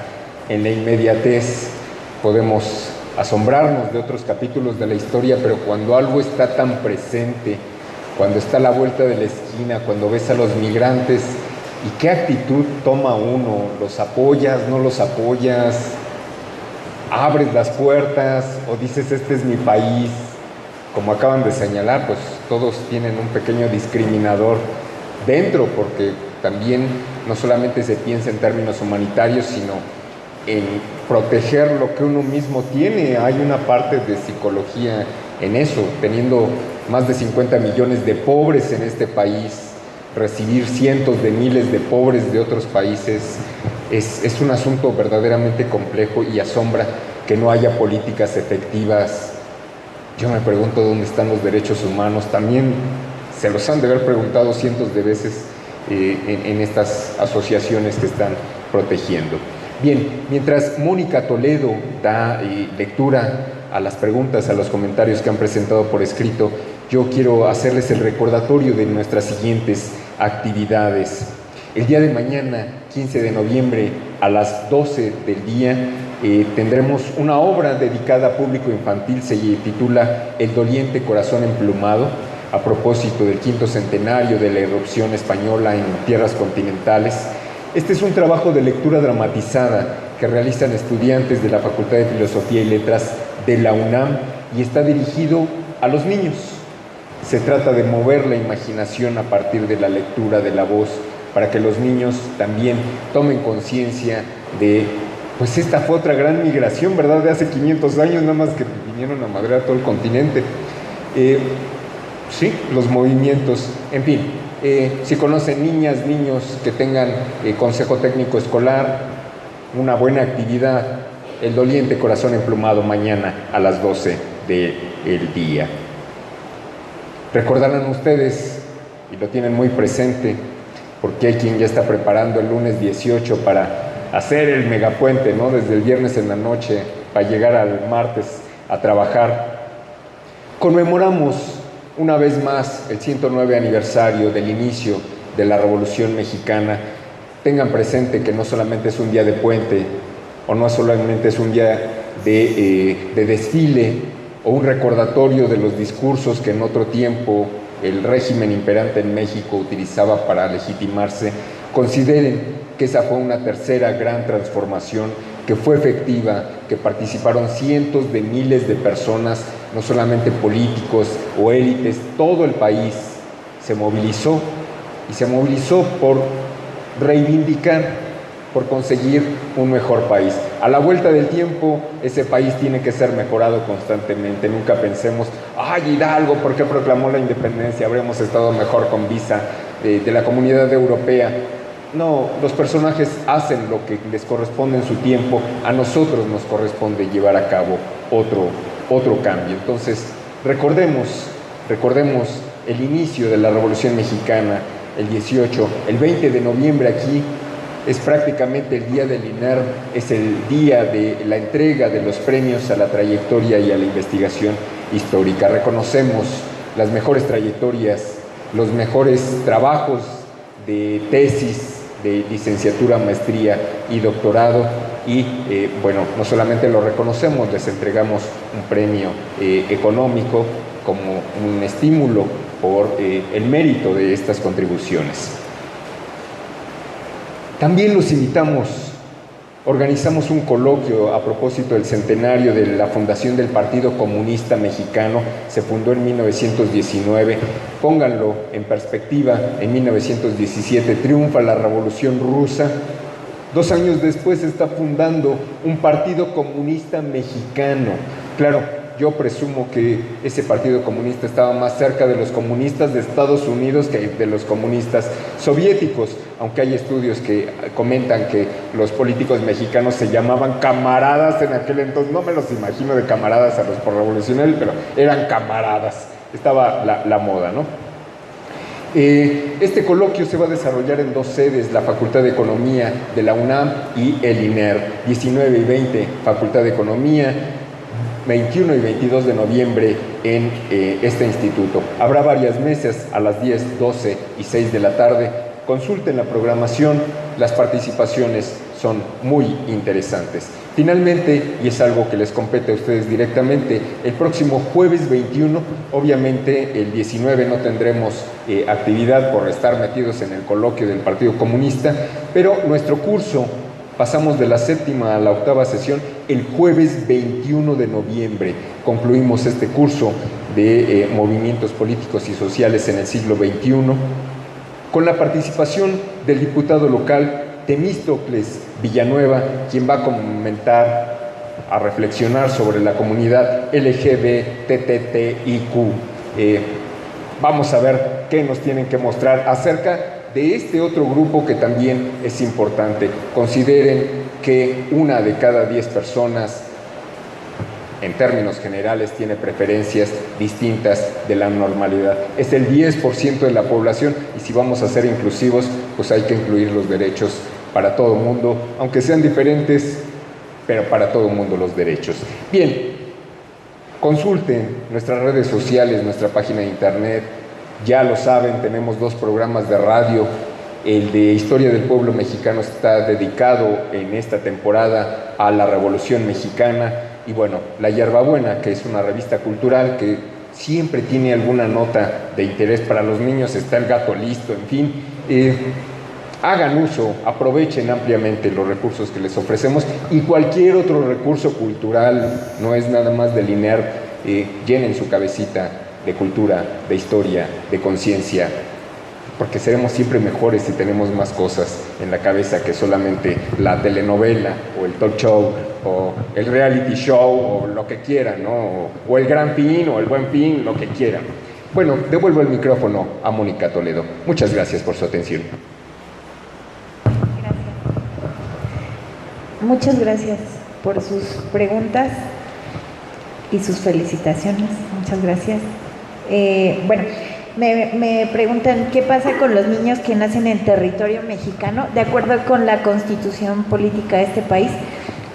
en la inmediatez. Podemos asombrarnos de otros capítulos de la historia, pero cuando algo está tan presente, cuando está a la vuelta de la esquina, cuando ves a los migrantes, ¿y qué actitud toma uno? ¿Los apoyas, no los apoyas? ¿Abres las puertas o dices este es mi país? Como acaban de señalar, pues todos tienen un pequeño discriminador dentro, porque también no solamente se piensa en términos humanitarios, sino en proteger lo que uno mismo tiene. Hay una parte de psicología en eso, teniendo más de 50 millones de pobres en este país, recibir cientos de miles de pobres de otros países, es un asunto verdaderamente complejo y asombra que no haya políticas efectivas. Yo me pregunto dónde están los derechos humanos. También se los han de haber preguntado cientos de veces en estas asociaciones que están protegiendo. Bien, mientras Mónica Toledo da lectura a las preguntas, a los comentarios que han presentado por escrito, yo quiero hacerles el recordatorio de nuestras siguientes actividades. El día de mañana, 15 de noviembre, a las 12 del día, tendremos una obra dedicada a público infantil, se titula El doliente corazón emplumado, a propósito del 5º centenario de la irrupción española en tierras continentales. Este es un trabajo de lectura dramatizada que realizan estudiantes de la Facultad de Filosofía y Letras de la UNAM y está dirigido a los niños. Se trata de mover la imaginación a partir de la lectura de la voz para que los niños también tomen conciencia de, pues esta fue otra gran migración, ¿verdad? De hace 500 años, nada más que vinieron a madrear todo el continente. Sí, los movimientos, en fin, si conocen niñas, niños que tengan consejo técnico escolar, una buena actividad, el doliente corazón emplumado mañana a las 12 del día. Recordarán ustedes, y lo tienen muy presente, porque hay quien ya está preparando el lunes 18 para hacer el megapuente, ¿no? Desde el viernes en la noche para llegar al martes a trabajar. Conmemoramos una vez más el 109 aniversario del inicio de la Revolución Mexicana. Tengan presente que no solamente es un día de puente, o no solamente es un día de desfile, o un recordatorio de los discursos que en otro tiempo el régimen imperante en México utilizaba para legitimarse. Consideren que esa fue una tercera gran transformación que fue efectiva, que participaron cientos de miles de personas, no solamente políticos o élites, todo el país se movilizó, y se movilizó por reivindicar, por conseguir un mejor país. A la vuelta del tiempo, ese país tiene que ser mejorado constantemente. Nunca pensemos, ¡ay, Hidalgo, ¿por qué proclamó la independencia? Habremos estado mejor con visa de la Comunidad Europea. No, los personajes hacen lo que les corresponde en su tiempo. A nosotros nos corresponde llevar a cabo otro cambio. Entonces, recordemos el inicio de la Revolución Mexicana, el 18, el 20 de noviembre aquí, es prácticamente el día del INERM, es el día de la entrega de los premios a la trayectoria y a la investigación histórica. Reconocemos las mejores trayectorias, los mejores trabajos de tesis, de licenciatura, maestría y doctorado, y bueno, no solamente lo reconocemos, les entregamos un premio económico como un estímulo por el mérito de estas contribuciones. También los invitamos, organizamos un coloquio a propósito del centenario de la fundación del Partido Comunista Mexicano. Se fundó en 1919, pónganlo en perspectiva, en 1917 triunfa la Revolución Rusa. 2 años después se está fundando un Partido Comunista Mexicano. Claro, yo presumo que ese Partido Comunista estaba más cerca de los comunistas de Estados Unidos que de los comunistas soviéticos, aunque hay estudios que comentan que los políticos mexicanos se llamaban camaradas en aquel entonces. No me los imagino de camaradas a los revolucionarios, pero eran camaradas, estaba la moda, ¿no? Este coloquio se va a desarrollar en 2 sedes, la Facultad de Economía de la UNAM y el INER, 19 y 20, Facultad de Economía, 21 y 22 de noviembre en este instituto. Habrá varias mesas a las 10, 12 y 6 de la tarde. Consulten la programación, las participaciones son muy interesantes. Finalmente, y es algo que les compete a ustedes directamente, el próximo jueves 21, obviamente el 19 no tendremos actividad por estar metidos en el coloquio del Partido Comunista, pero nuestro curso, pasamos de la 7ª a la 8ª sesión el jueves 21 de noviembre. Concluimos este curso de movimientos políticos y sociales en el siglo XXI con la participación del diputado local Temístocles Villanueva, quien va a comentar, a reflexionar sobre la comunidad LGBTTIQ. Vamos a ver qué nos tienen que mostrar acerca de este otro grupo que también es importante. Consideren que 1 de cada 10 personas, en términos generales, tiene preferencias distintas de la normalidad. Es el 10% de la población, y si vamos a ser inclusivos, pues hay que incluir los derechos para todo el mundo, aunque sean diferentes, pero para todo el mundo los derechos. Bien, Consulten nuestras redes sociales, nuestra página de internet. Ya lo saben, tenemos 2 programas de radio. El de Historia del Pueblo Mexicano está dedicado en esta temporada a la Revolución Mexicana. Y bueno, La Hierbabuena, que es una revista cultural que siempre tiene alguna nota de interés para los niños. Está El Gato Listo, en fin. Hagan uso, aprovechen ampliamente los recursos que les ofrecemos, y cualquier otro recurso cultural, no es nada más delinear, llenen su cabecita de cultura, de historia, de conciencia, porque seremos siempre mejores si tenemos más cosas en la cabeza que solamente la telenovela o el talk show o el reality show o lo que quieran, ¿no? O el Gran Fin o el Buen Fin, lo que quieran. Bueno, devuelvo el micrófono a Mónica Toledo. Muchas gracias por su atención. Muchas gracias por sus preguntas y sus felicitaciones. Muchas gracias. Bueno, me preguntan qué pasa con los niños que nacen en territorio mexicano. De acuerdo con la Constitución política de este país,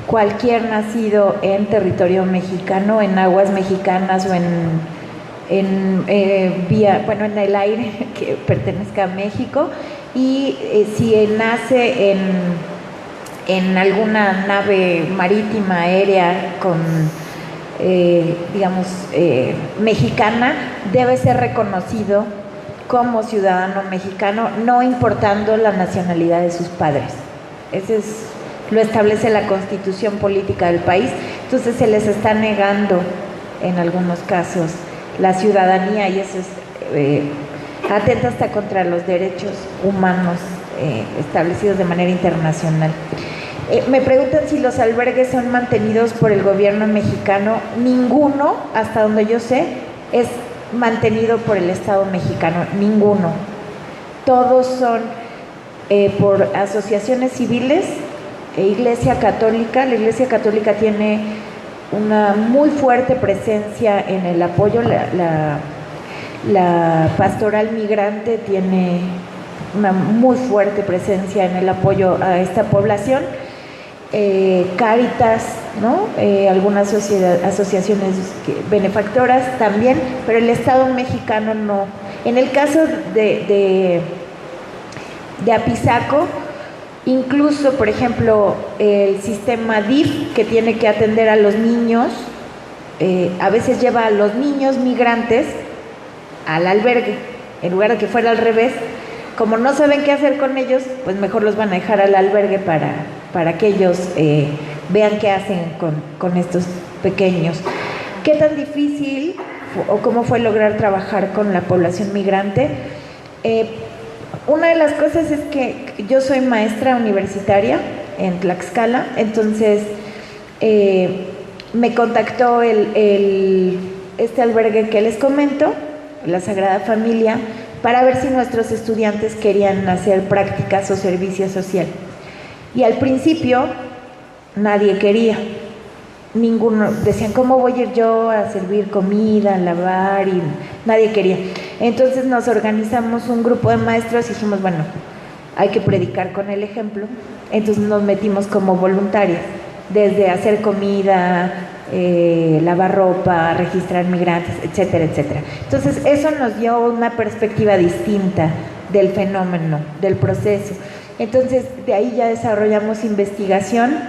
cualquier nacido en territorio mexicano, en aguas mexicanas o en el aire que pertenezca a México, y si nace en alguna nave marítima, aérea, mexicana, debe ser reconocido como ciudadano mexicano, no importando la nacionalidad de sus padres. Lo establece la Constitución política del país. Entonces se les está negando en algunos casos la ciudadanía, y eso atenta hasta contra los derechos humanos establecidos de manera internacional. Me preguntan si los albergues son mantenidos por el gobierno mexicano. Ninguno, hasta donde yo sé, es mantenido por el Estado mexicano, ninguno. Todos son por asociaciones civiles e Iglesia Católica. La Iglesia Católica tiene una muy fuerte presencia en el apoyo. La pastoral migrante tiene una muy fuerte presencia en el apoyo a esta población. Cáritas, ¿no? Algunas asociaciones benefactoras también, pero el Estado mexicano no. En el caso de Apizaco, incluso, por ejemplo, el sistema DIF, que tiene que atender a los niños, a veces lleva a los niños migrantes al albergue, en lugar de que fuera al revés. Como no saben qué hacer con ellos, pues mejor los van a dejar al albergue para que ellos vean qué hacen con estos pequeños. ¿Qué tan difícil o cómo fue lograr trabajar con la población migrante? Una de las cosas es que yo soy maestra universitaria en Tlaxcala, entonces me contactó este albergue que les comento, la Sagrada Familia, para ver si nuestros estudiantes querían hacer prácticas o servicio social. Y al principio nadie quería, ninguno, decían, ¿cómo voy a ir yo a servir comida, a lavar? Y nadie quería. Entonces nos organizamos un grupo de maestros y dijimos, bueno, hay que predicar con el ejemplo. Entonces nos metimos como voluntarias, desde hacer comida, lavar ropa, registrar migrantes, etcétera, etcétera. Entonces eso nos dio una perspectiva distinta del fenómeno, del proceso. Entonces de ahí ya desarrollamos investigación.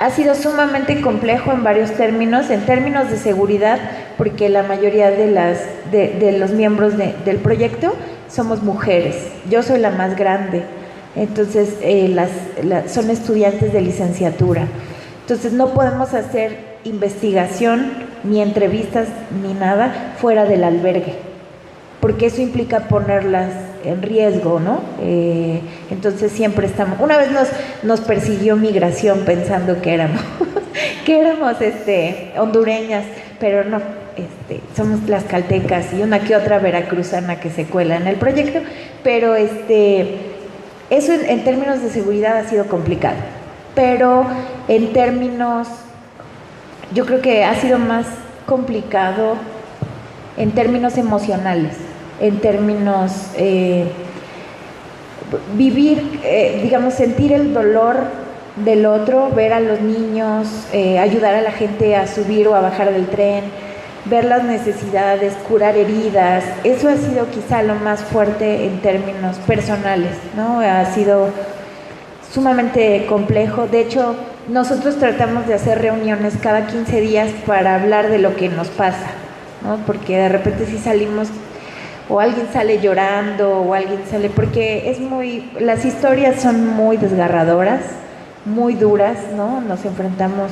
Ha sido sumamente complejo en varios términos, en términos de seguridad, porque la mayoría de los miembros del proyecto somos mujeres. Yo soy la más grande, entonces son estudiantes de licenciatura. Entonces no podemos hacer investigación, ni entrevistas, ni nada fuera del albergue, porque eso implica ponerlas en riesgo, ¿no? Entonces siempre estamos. Una vez nos persiguió migración pensando que éramos hondureñas, pero no, somos tlaxcaltecas y una que otra veracruzana que se cuela en el proyecto, pero eso en términos de seguridad ha sido complicado, pero en términos, yo creo que ha sido más complicado en términos emocionales, en términos vivir, sentir el dolor del otro, ver a los niños, ayudar a la gente a subir o a bajar del tren, ver las necesidades, curar heridas. Eso ha sido quizá lo más fuerte en términos personales, ¿no? Ha sido sumamente complejo. De hecho, nosotros tratamos de hacer reuniones cada 15 días para hablar de lo que nos pasa, ¿no? Porque de repente si salimos o alguien sale llorando o alguien sale, porque las historias son muy desgarradoras, muy duras, ¿no? Nos enfrentamos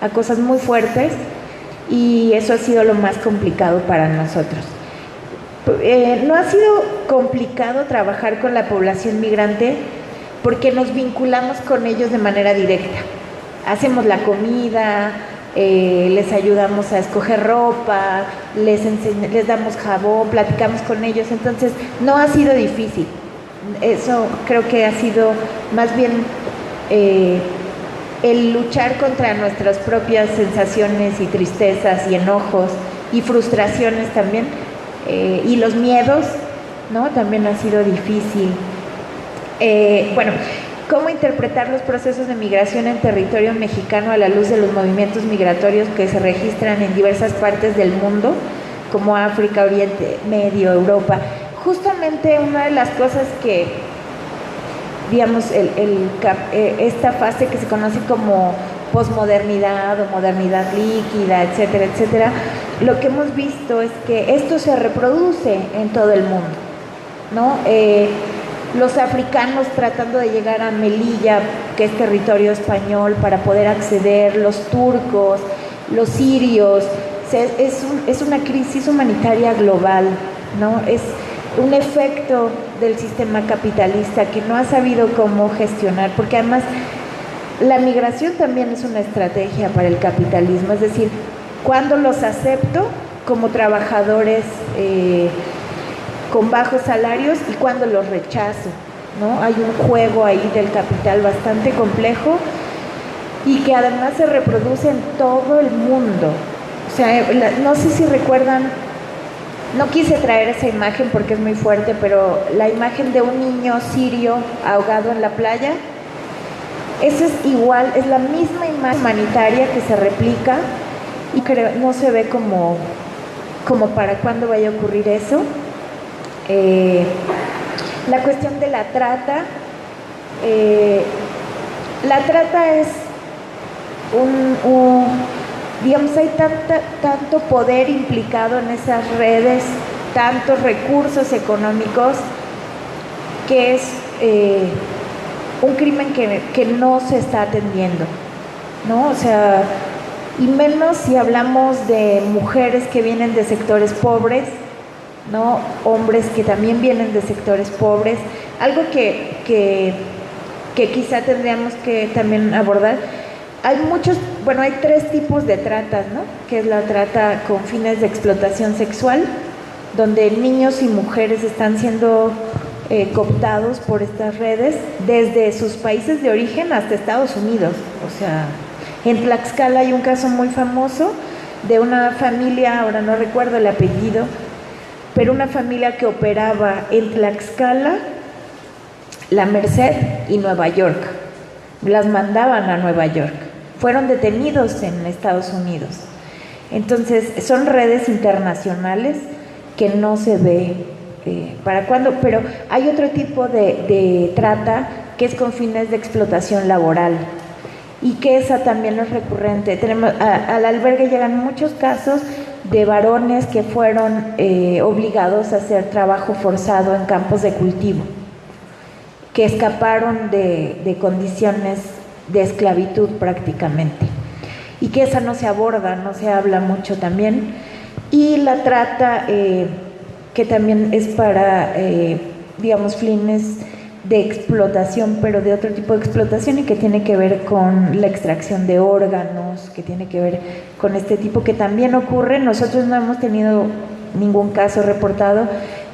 a cosas muy fuertes y eso ha sido lo más complicado para nosotros. No ha sido complicado trabajar con la población migrante porque nos vinculamos con ellos de manera directa. Hacemos la comida, les ayudamos a escoger ropa, les damos jabón, platicamos con ellos, entonces no ha sido difícil. Eso creo que ha sido más bien el luchar contra nuestras propias sensaciones y tristezas y enojos y frustraciones también, y los miedos, ¿no? También ha sido difícil. Bueno, ¿cómo interpretar los procesos de migración en territorio mexicano a la luz de los movimientos migratorios que se registran en diversas partes del mundo, como África, Oriente Medio, Europa? Justamente una de las cosas que, digamos, esta fase que se conoce como posmodernidad o modernidad líquida, etcétera, etcétera, lo que hemos visto es que esto se reproduce en todo el mundo, ¿no? Los africanos tratando de llegar a Melilla, que es territorio español, para poder acceder, los turcos, los sirios. Es una crisis humanitaria global, ¿no? Es un efecto del sistema capitalista que no ha sabido cómo gestionar, porque además la migración también es una estrategia para el capitalismo, es decir, cuando los acepto como trabajadores con bajos salarios y cuando los rechazo, ¿no? Hay un juego ahí del capital bastante complejo y que además se reproduce en todo el mundo. O sea, no sé si recuerdan, no quise traer esa imagen porque es muy fuerte, pero la imagen de un niño sirio ahogado en la playa, eso es igual, es la misma imagen humanitaria que se replica y creo, no se ve como para cuándo vaya a ocurrir eso. La cuestión de la trata es digamos, hay tanto poder implicado en esas redes, tantos recursos económicos, que es un crimen que no se está atendiendo, ¿no? O sea, y menos si hablamos de mujeres que vienen de sectores pobres, ¿no? Hombres que también vienen de sectores pobres, algo que quizá tendríamos que también abordar. Hay hay 3 tipos de tratas, ¿no? Que es la trata con fines de explotación sexual, donde niños y mujeres están siendo cooptados por estas redes desde sus países de origen hasta Estados Unidos. O sea, en Tlaxcala hay un caso muy famoso de una familia, ahora no recuerdo el apellido, pero una familia que operaba en Tlaxcala, La Merced y Nueva York. Las mandaban a Nueva York. Fueron detenidos en Estados Unidos. Entonces, son redes internacionales que no se ve para cuándo, pero hay otro tipo de trata que es con fines de explotación laboral y que esa también es recurrente. Al albergue llegan muchos casos de varones que fueron obligados a hacer trabajo forzado en campos de cultivo, que escaparon de condiciones de esclavitud prácticamente, y que esa no se aborda, no se habla mucho también. Y la trata que también es para, digamos, fines de explotación, pero de otro tipo de explotación y que tiene que ver con la extracción de órganos, que tiene que ver con este tipo que también ocurre. Nosotros no hemos tenido ningún caso reportado,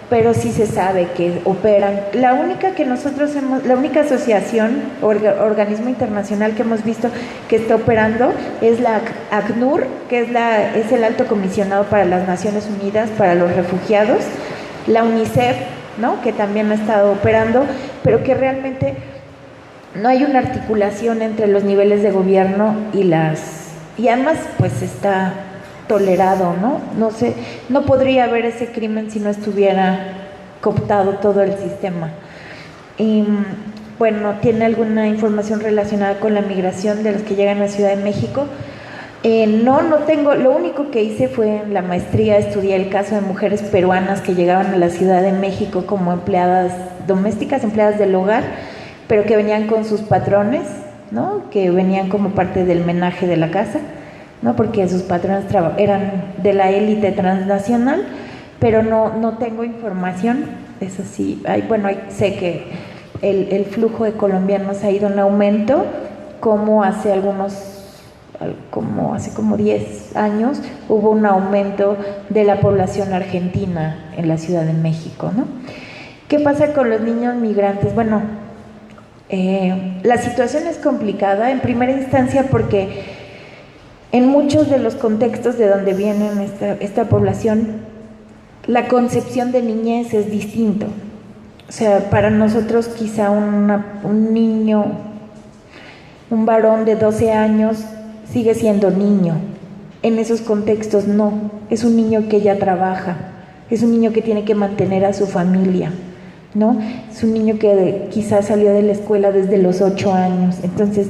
pero sí se sabe que operan. La única asociación, organismo internacional que hemos visto que está operando es la ACNUR, que es el Alto Comisionado para las Naciones Unidas para los Refugiados, la UNICEF, ¿no? Que también ha estado operando, pero que realmente no hay una articulación entre los niveles de gobierno y además pues está tolerado, ¿no? No sé, no podría haber ese crimen si no estuviera cooptado todo el sistema. Y bueno, ¿tiene alguna información relacionada con la migración de los que llegan a Ciudad de México? No tengo. Lo único que hice fue en la maestría, estudié el caso de mujeres peruanas que llegaban a la Ciudad de México como empleadas domésticas, empleadas del hogar, pero que venían con sus patrones, ¿no? Que venían como parte del menaje de la casa, ¿no? Porque sus patrones eran de la élite transnacional, pero no tengo información. Eso sí, sé que el flujo de colombianos ha ido en aumento, como hace como 10 años hubo un aumento de la población argentina en la Ciudad de México, ¿no? ¿Qué pasa con los niños migrantes? Bueno, la situación es complicada en primera instancia porque en muchos de los contextos de donde viene esta población, la concepción de niñez es distinto. O sea, para nosotros quizá un niño, un varón de 12 años sigue siendo niño. En esos contextos no, es un niño que ya trabaja, es un niño que tiene que mantener a su familia, ¿no? Es un niño que quizás salió de la escuela desde los 8 años, entonces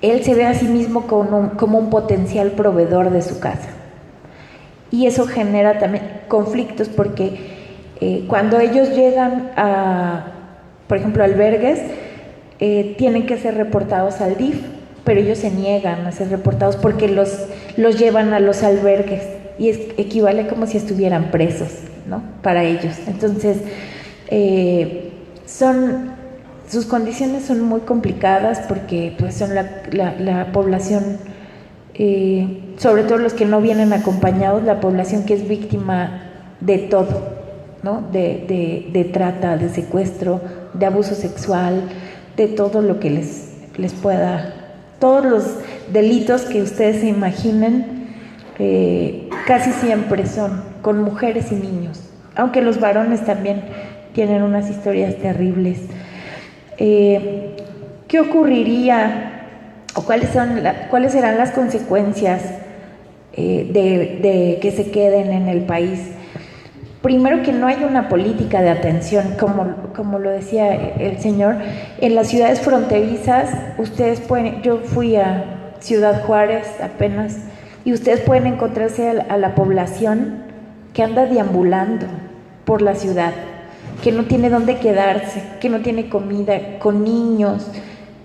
él se ve a sí mismo como un potencial proveedor de su casa. Y eso genera también conflictos porque cuando ellos llegan por ejemplo, albergues, tienen que ser reportados al DIF, pero ellos se niegan a ser reportados porque los llevan a los albergues y equivale como si estuvieran presos, ¿no? Para ellos. Entonces, sus condiciones son muy complicadas porque pues son la población, sobre todo los que no vienen acompañados, la población que es víctima de todo, ¿no? De trata, de secuestro, de abuso sexual, de todo lo que les pueda, todos los delitos que ustedes se imaginen, casi siempre son con mujeres y niños, aunque los varones también tienen unas historias terribles. ¿Qué ocurriría o cuáles serán las consecuencias de que se queden en el país? Primero, que no hay una política de atención, como lo decía el señor. En las ciudades fronterizas, yo fui a Ciudad Juárez apenas, y ustedes pueden encontrarse a la población que anda deambulando por la ciudad, que no tiene dónde quedarse, que no tiene comida, con niños,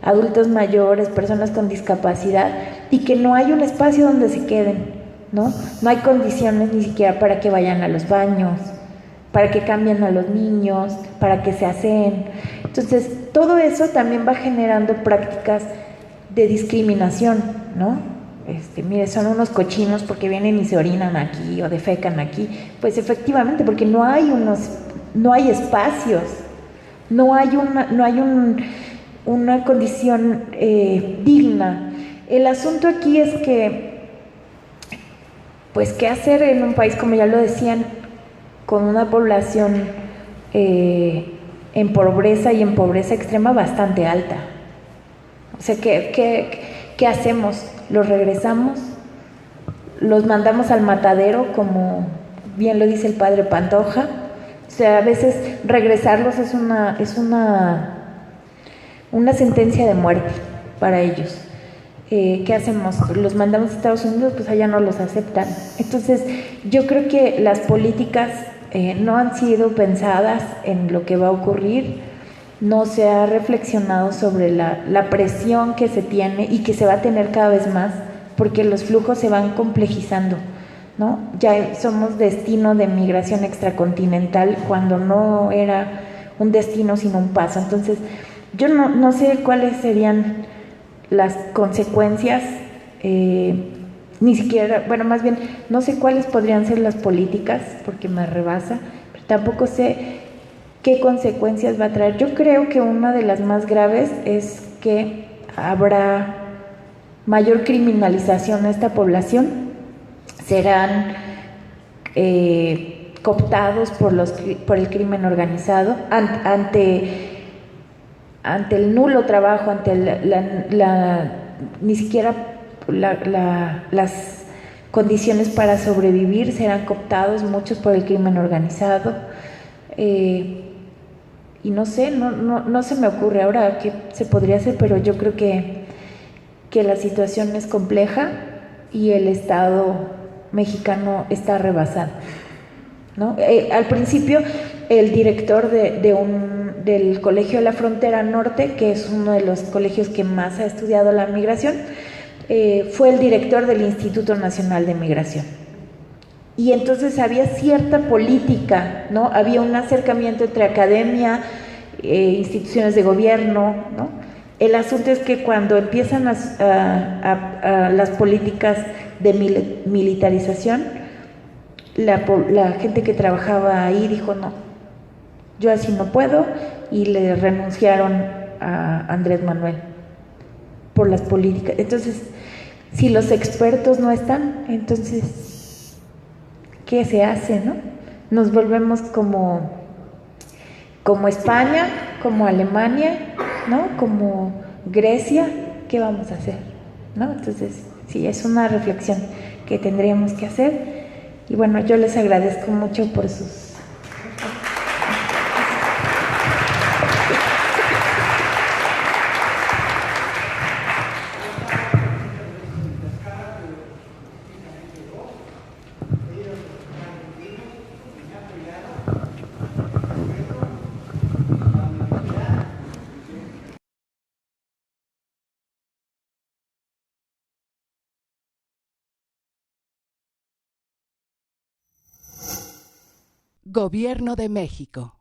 adultos mayores, personas con discapacidad, y que no hay un espacio donde se queden, ¿no? No hay condiciones ni siquiera para que vayan a los baños, para que cambien a los niños, para que se aseen. Entonces, todo eso también va generando prácticas de discriminación, ¿no? Mire, son unos cochinos porque vienen y se orinan aquí o defecan aquí. Pues efectivamente, porque no hay espacios, no hay una condición digna. El asunto aquí es que, pues, ¿qué hacer en un país, como ya lo decían, con una población en pobreza y en pobreza extrema bastante alta? O sea, ¿qué hacemos? ¿Los regresamos? ¿Los mandamos al matadero, como bien lo dice el padre Pantoja? O sea, a veces regresarlos es una sentencia de muerte para ellos. ¿Qué hacemos? ¿Los mandamos a Estados Unidos? Pues allá no los aceptan. Entonces, yo creo que las políticas no han sido pensadas en lo que va a ocurrir, no se ha reflexionado sobre la presión que se tiene y que se va a tener cada vez más, porque los flujos se van complejizando, ¿no? Ya somos destino de migración extracontinental cuando no era un destino sino un paso. Entonces, yo no sé cuáles serían las consecuencias, ni siquiera, bueno, más bien, no sé cuáles podrían ser las políticas, porque me rebasa, pero tampoco sé qué consecuencias va a traer. Yo creo que una de las más graves es que habrá mayor criminalización a esta población, serán cooptados por el crimen organizado ante ante el nulo trabajo, ante ni siquiera las condiciones para sobrevivir, serán cooptados muchos por el crimen organizado. Y no sé, no se me ocurre ahora qué se podría hacer, pero yo creo que la situación es compleja y el Estado mexicano está rebasado, ¿no? Al principio, el director del Colegio de la Frontera Norte, que es uno de los colegios que más ha estudiado la migración, fue el director del Instituto Nacional de Migración. Y entonces había cierta política, ¿no? Había un acercamiento entre academia, instituciones de gobierno, ¿no? El asunto es que cuando empiezan las políticas de militarización, la gente que trabajaba ahí dijo, no, yo así no puedo, y le renunciaron a Andrés Manuel por las políticas. Entonces, si los expertos no están, entonces, ¿qué se hace, no? Nos volvemos como España, como Alemania, ¿no? Como Grecia. ¿Qué vamos a hacer, no? Entonces, sí, es una reflexión que tendríamos que hacer. Y bueno, yo les agradezco mucho por sus... Gobierno de México.